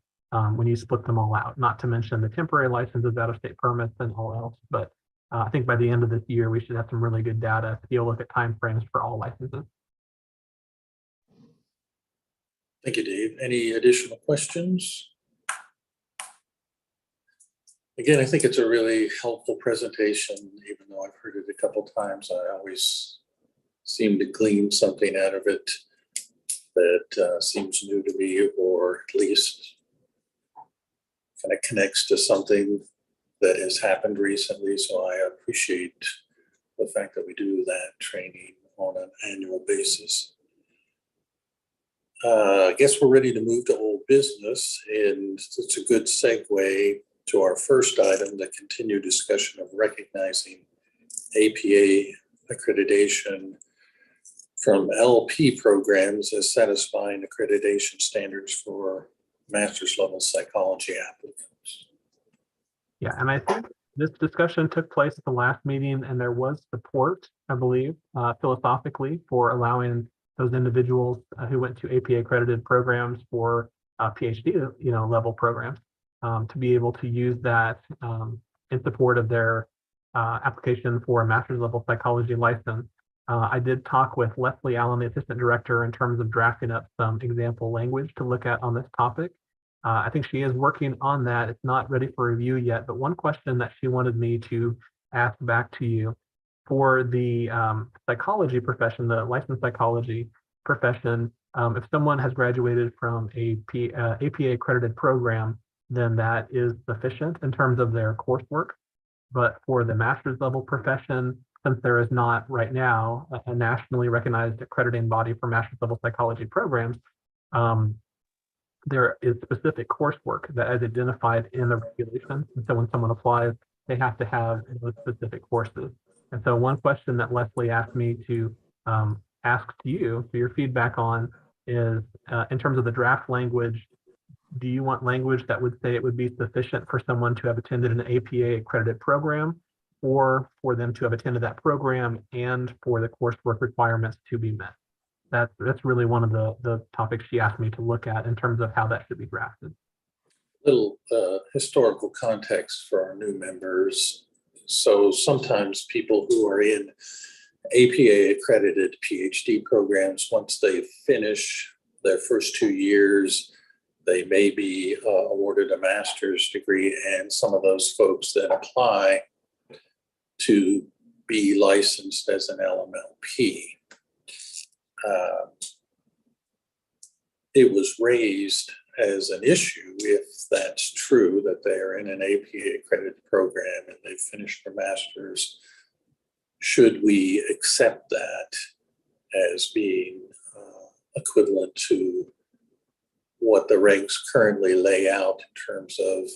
when you split them all out, not to mention the temporary licenses, out-of-state permits, and all else. But I think by the end of this year, we should have some really good data to be able to look at timeframes for all licenses. Thank you, Dave. Any additional questions? Again, I think it's a really helpful presentation, even though I've heard it a couple times. I always seem to glean something out of it that seems new to me, or at least kind of connects to something that has happened recently. So I appreciate the fact that we do that training on an annual basis. I guess we're ready to move to old business, and it's a good segue to our first item, the continued discussion of recognizing APA accreditation from LP programs as satisfying accreditation standards for master's level psychology applicants. Yeah, and I think this discussion took place at the last meeting, and there was support, I believe, philosophically, for allowing those individuals who went to APA accredited programs for PhD, level programs, to be able to use that in support of their application for a master's level psychology license. I did talk with Leslie Allen, the assistant director, in terms of drafting up some example language to look at on this topic. I think she is working on that. It's not ready for review yet, but one question that she wanted me to ask back to you for the psychology profession, the licensed psychology profession, if someone has graduated from a APA accredited program, then that is sufficient in terms of their coursework. But for the master's level profession, since there is not right now a nationally recognized accrediting body for master's level psychology programs, there is specific coursework that is identified in the regulations. And so when someone applies, they have to have those specific courses. And so one question that Leslie asked me to ask to you for your feedback on is, in terms of the draft language, do you want language that would say it would be sufficient for someone to have attended an APA accredited program, or for them to have attended that program and for the coursework requirements to be met? That's really one of the topics she asked me to look at in terms of how that should be drafted. Little historical context for our new members. So sometimes people who are in APA accredited PhD programs, once they finish their first 2 years, they may be awarded a master's degree, and some of those folks then apply to be licensed as an LMLP. It was raised as an issue, if that's true, that they are in an APA accredited program and they've finished their master's. Should we accept that as being equivalent to what the regs currently lay out in terms of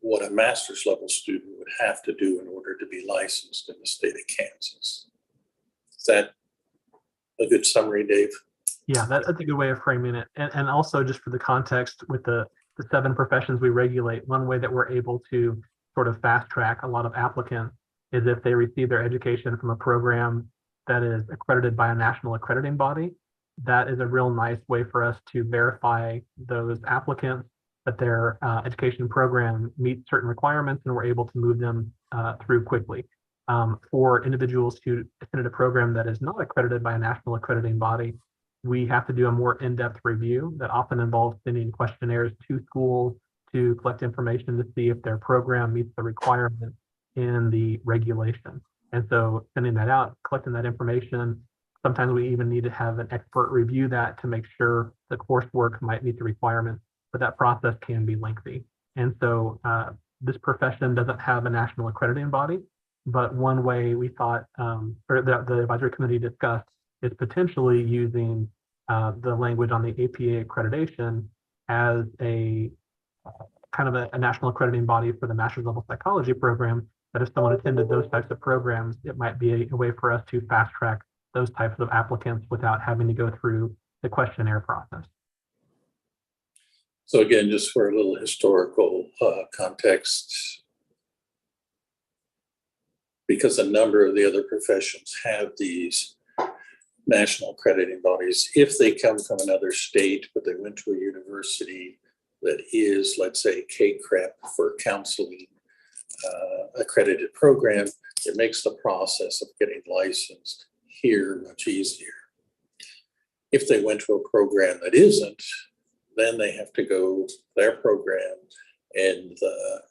what a master's level student would have to do in order to be licensed in the state of Kansas? Is that a good summary, Dave? Yeah, that's a good way of framing it. And also, just for the context, with the 7 professions we regulate, one way that we're able to sort of fast track a lot of applicants is if they receive their education from a program that is accredited by a national accrediting body. That is a real nice way for us to verify those applicants that their education program meets certain requirements, and we're able to move them through quickly. For individuals who attended a program that is not accredited by a national accrediting body, we have to do a more in-depth review that often involves sending questionnaires to schools to collect information to see if their program meets the requirements in the regulation. And so sending that out, collecting that information, sometimes we even need to have an expert review that to make sure the coursework might meet the requirements, but that process can be lengthy. And so this profession doesn't have a national accrediting body, but one way we thought, or the advisory committee discussed, is potentially using the language on the APA accreditation as a kind of a national accrediting body for the master's level psychology program, that if someone attended those types of programs, it might be a way for us to fast track those types of applicants without having to go through the questionnaire process. So again, just for a little historical context, because a number of the other professions have these national accrediting bodies, if they come from another state, but they went to a university that is, let's say, KCREP for counseling accredited program, it makes the process of getting licensed here much easier. If they went to a program that isn't, then they have to go their program, and the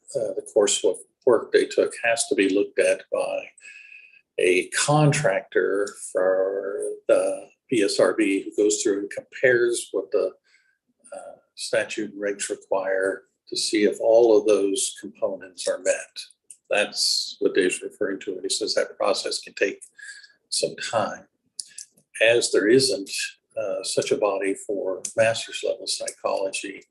coursework they took has to be looked at by a contractor for the BSRB who goes through and compares what the statute and regs require to see if all of those components are met. That's what Dave's referring to when he says that process can take some time. As there isn't such a body for master's level psychology,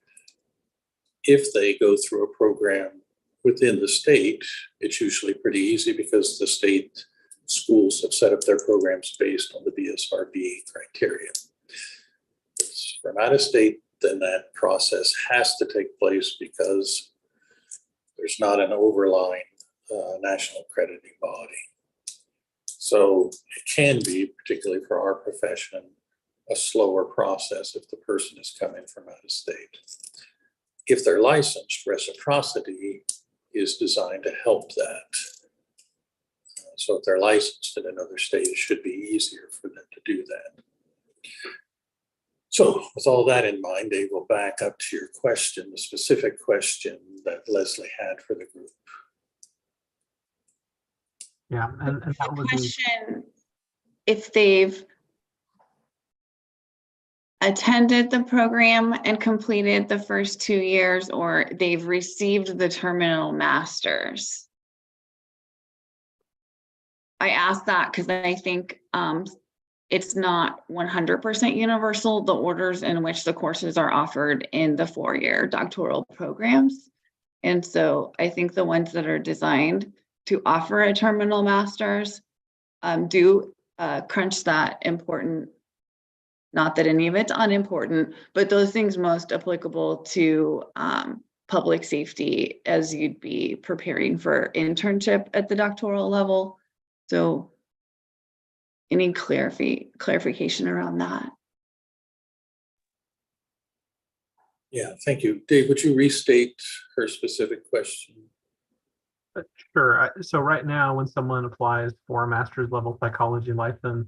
if they go through a program within the state, it's usually pretty easy because the state schools have set up their programs based on the BSRB criteria. If it's from out of state, then that process has to take place because there's not an overlying national accrediting body. So it can be, particularly for our profession, a slower process if the person is coming from out of state. If they're licensed, reciprocity is designed to help that. So if they're licensed in another state, it should be easier for them to do that. So with all that in mind, Dave, will back up to your question, the specific question that Leslie had for the group. Yeah, and that would be, Question, if they've attended the program and completed the first 2 years, or they've received the terminal masters. I asked that because I think it's not 100% universal, the orders in which the courses are offered in the 4-year doctoral programs. And so I think the ones that are designed to offer a terminal master's do crunch that important, not that any of it's unimportant, but those things most applicable to public safety as you'd be preparing for internship at the doctoral level. So any clarification around that? Yeah, thank you. Dave, would you restate her specific question? sure. So right now, when someone applies for a master's level psychology license,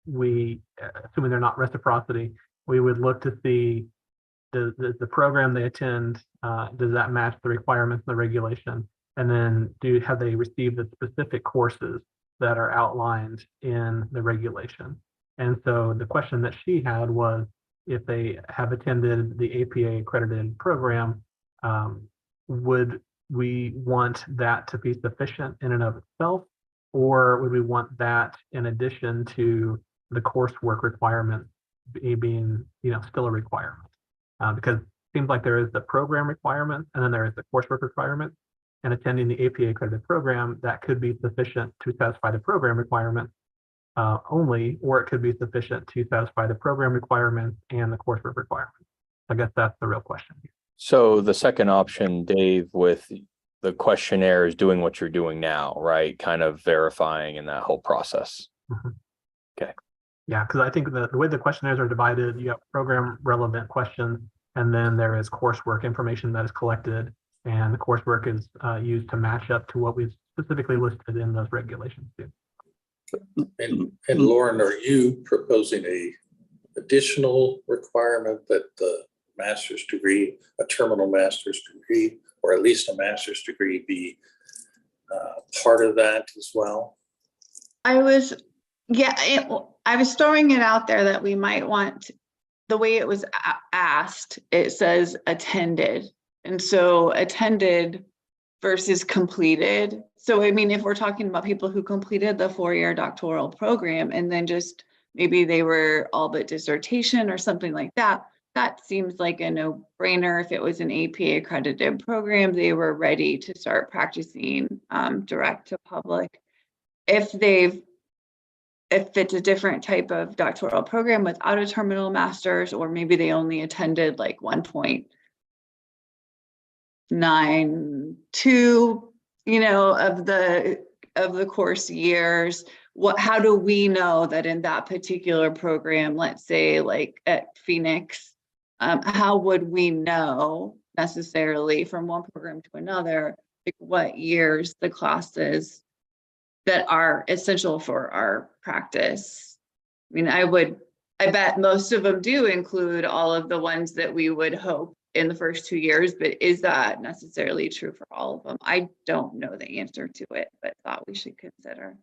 we, assuming they're not reciprocity, we would look to see the program they attend, does that match the requirements and the regulation? And then have they received the specific courses that are outlined in the regulation? And so the question that she had was, if they have attended the APA accredited program, would we want that to be sufficient in and of itself, or would we want that in addition to the coursework requirement being, still a requirement? Because it seems like there is the program requirement and then there is the coursework requirement, and attending the APA accredited program, that could be sufficient to satisfy the program requirement only, or it could be sufficient to satisfy the program requirements and the coursework requirements. I guess that's the real question. So the second option, Dave, with the questionnaire is doing what you're doing now, right? Kind of verifying in that whole process. Mm-hmm. Okay. Yeah, because I think the way the questionnaires are divided, you have program relevant questions, and then there is coursework information that is collected, and the coursework is used to match up to what we've specifically listed in those regulations too. And Lauren, are you proposing a additional requirement that the master's degree, a terminal master's degree, or at least a master's degree be part of that as well? I was throwing it out there that we might want, the way it was asked, it says attended. And so attended versus completed. So, I mean, if we're talking about people who completed the 4-year doctoral program and then just maybe they were all but dissertation or something like that, that seems like a no-brainer. If it was an APA accredited program, they were ready to start practicing direct to public. If it's a different type of doctoral program without a terminal master's, or maybe they only attended like 1.92, of the course years, how do we know that in that particular program, let's say like at Phoenix, how would we know necessarily from one program to another, like what years the classes that are essential for our practice? I mean, I bet most of them do include all of the ones that we would hope in the first 2 years, but is that necessarily true for all of them? I don't know the answer to it, but thought we should consider.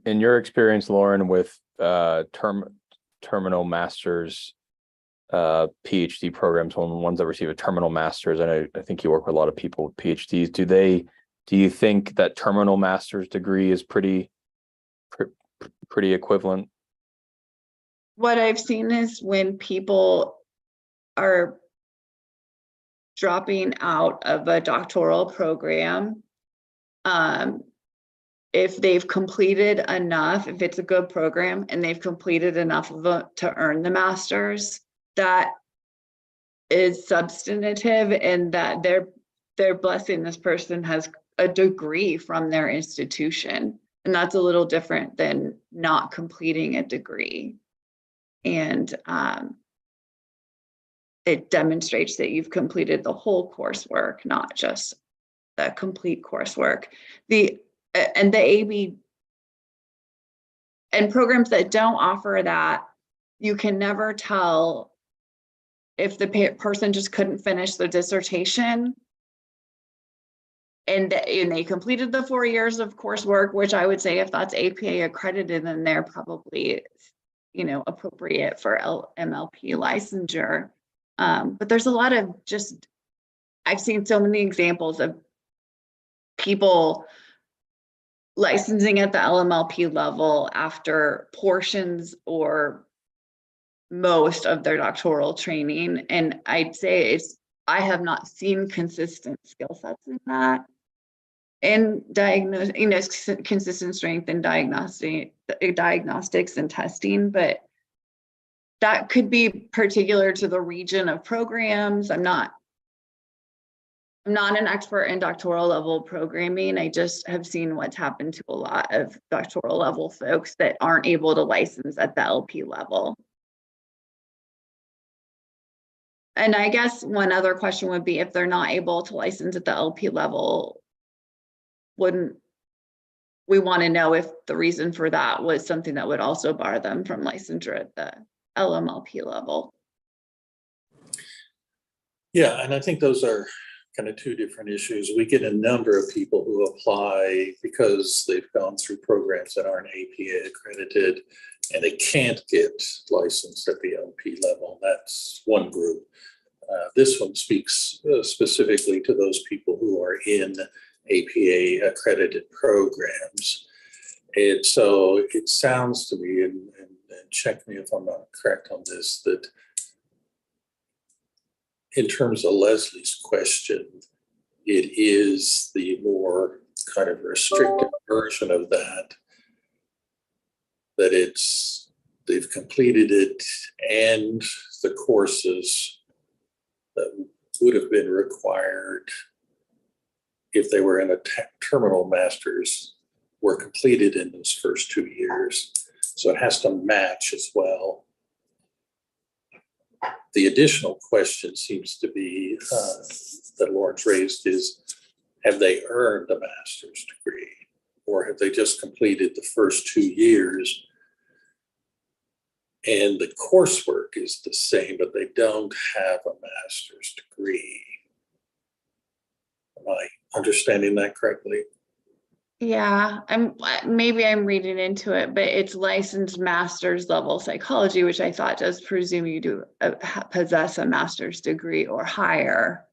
In your experience, Lauren, with terminal masters, PhD programs, ones that receive a terminal master's, I think you work with a lot of people with PhDs. Do you think that terminal master's degree is pretty equivalent? What I've seen is when people are dropping out of a doctoral program, if they've completed enough, if it's a good program and they've completed enough of it to earn the master's, that is substantive, and that they're blessing this person has a degree from their institution. And that's a little different than not completing a degree. And it demonstrates that you've completed the whole coursework, not just the complete coursework. The AB and programs that don't offer that, you can never tell if the person just couldn't finish the dissertation and they completed the 4 years of coursework, which I would say if that's APA accredited, then they're probably, you know, appropriate for MLP licensure. But there's a lot of just, I've seen so many examples of people licensing at the LMLP level after portions or most of their doctoral training. And I'd say I have not seen consistent skill sets in that. And consistent strength in diagnostics and testing, but that could be particular to the region of programs. I'm not an expert in doctoral level programming. I just have seen what's happened to a lot of doctoral level folks that aren't able to license at the LP level. And I guess one other question would be, if they're not able to license at the LP level, wouldn't we want to know if the reason for that was something that would also bar them from licensure at the LMLP level? Yeah, and I think those are kind of two different issues. We get a number of people who apply because they've gone through programs that aren't APA accredited and they can't get licensed at the LP level. That's one group. This one speaks specifically to those people who are in APA accredited programs. And so it sounds to me, and check me if I'm not correct on this, that in terms of Leslie's question, it is the more kind of restricted version of that they've completed it and the courses that would have been required if they were in a terminal master's were completed in those first 2 years. So it has to match as well. The additional question seems to be that Lawrence raised is, have they earned a master's degree, or have they just completed the first 2 years and the coursework is the same, but they don't have a master's degree? Am I understanding that correctly? Yeah, maybe I'm reading into it, but it's licensed master's level psychology, which I thought does presume you do possess a master's degree or higher.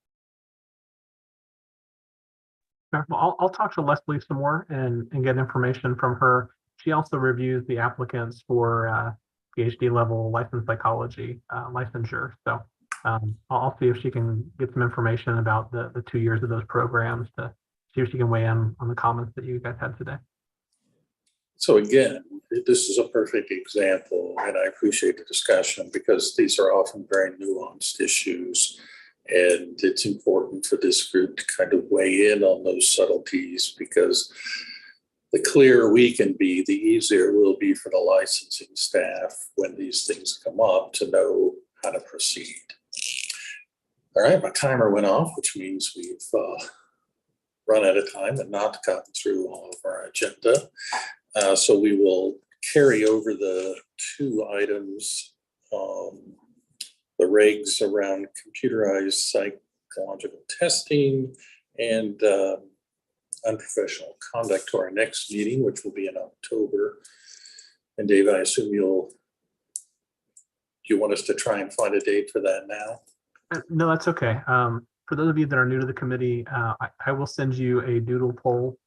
Well, I'll talk to Leslie some more and get information from her. She also reviews the applicants for PhD level licensed psychology licensure. So I'll see if she can get some information about the 2 years of those programs to see if she can weigh in on the comments that you guys had today. So again, this is a perfect example, and I appreciate the discussion because these are often very nuanced issues, and it's important for this group to kind of weigh in on those subtleties, because the clearer we can be, the easier it will be for the licensing staff when these things come up to know how to proceed. All right, my timer went off, which means we've run out of time and not gotten through all of our agenda. So we will carry over the 2 items, the regs around computerized psychological testing and unprofessional conduct to our next meeting, which will be in October. And Dave, I assume do you want us to try and find a date for that now? No, that's okay. For those of you that are new to the committee, I will send you a doodle poll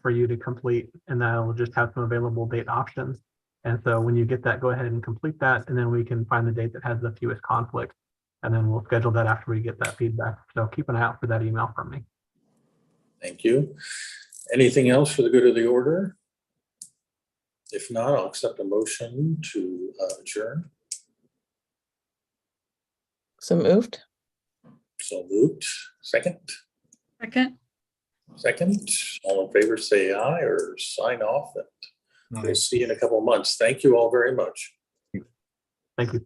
for you to complete, and that will just have some available date options. And so when you get that, go ahead and complete that, and then we can find the date that has the fewest conflicts, and then we'll schedule that after we get that feedback. So keep an eye out for that email from me. Thank you. Anything else for the good of the order? If not, I'll accept a motion to adjourn. So moved. So moved. Second. Second. All in favor, say aye or sign off. And Aye. we'll see you in a couple of months. Thank you all very much. Thank you.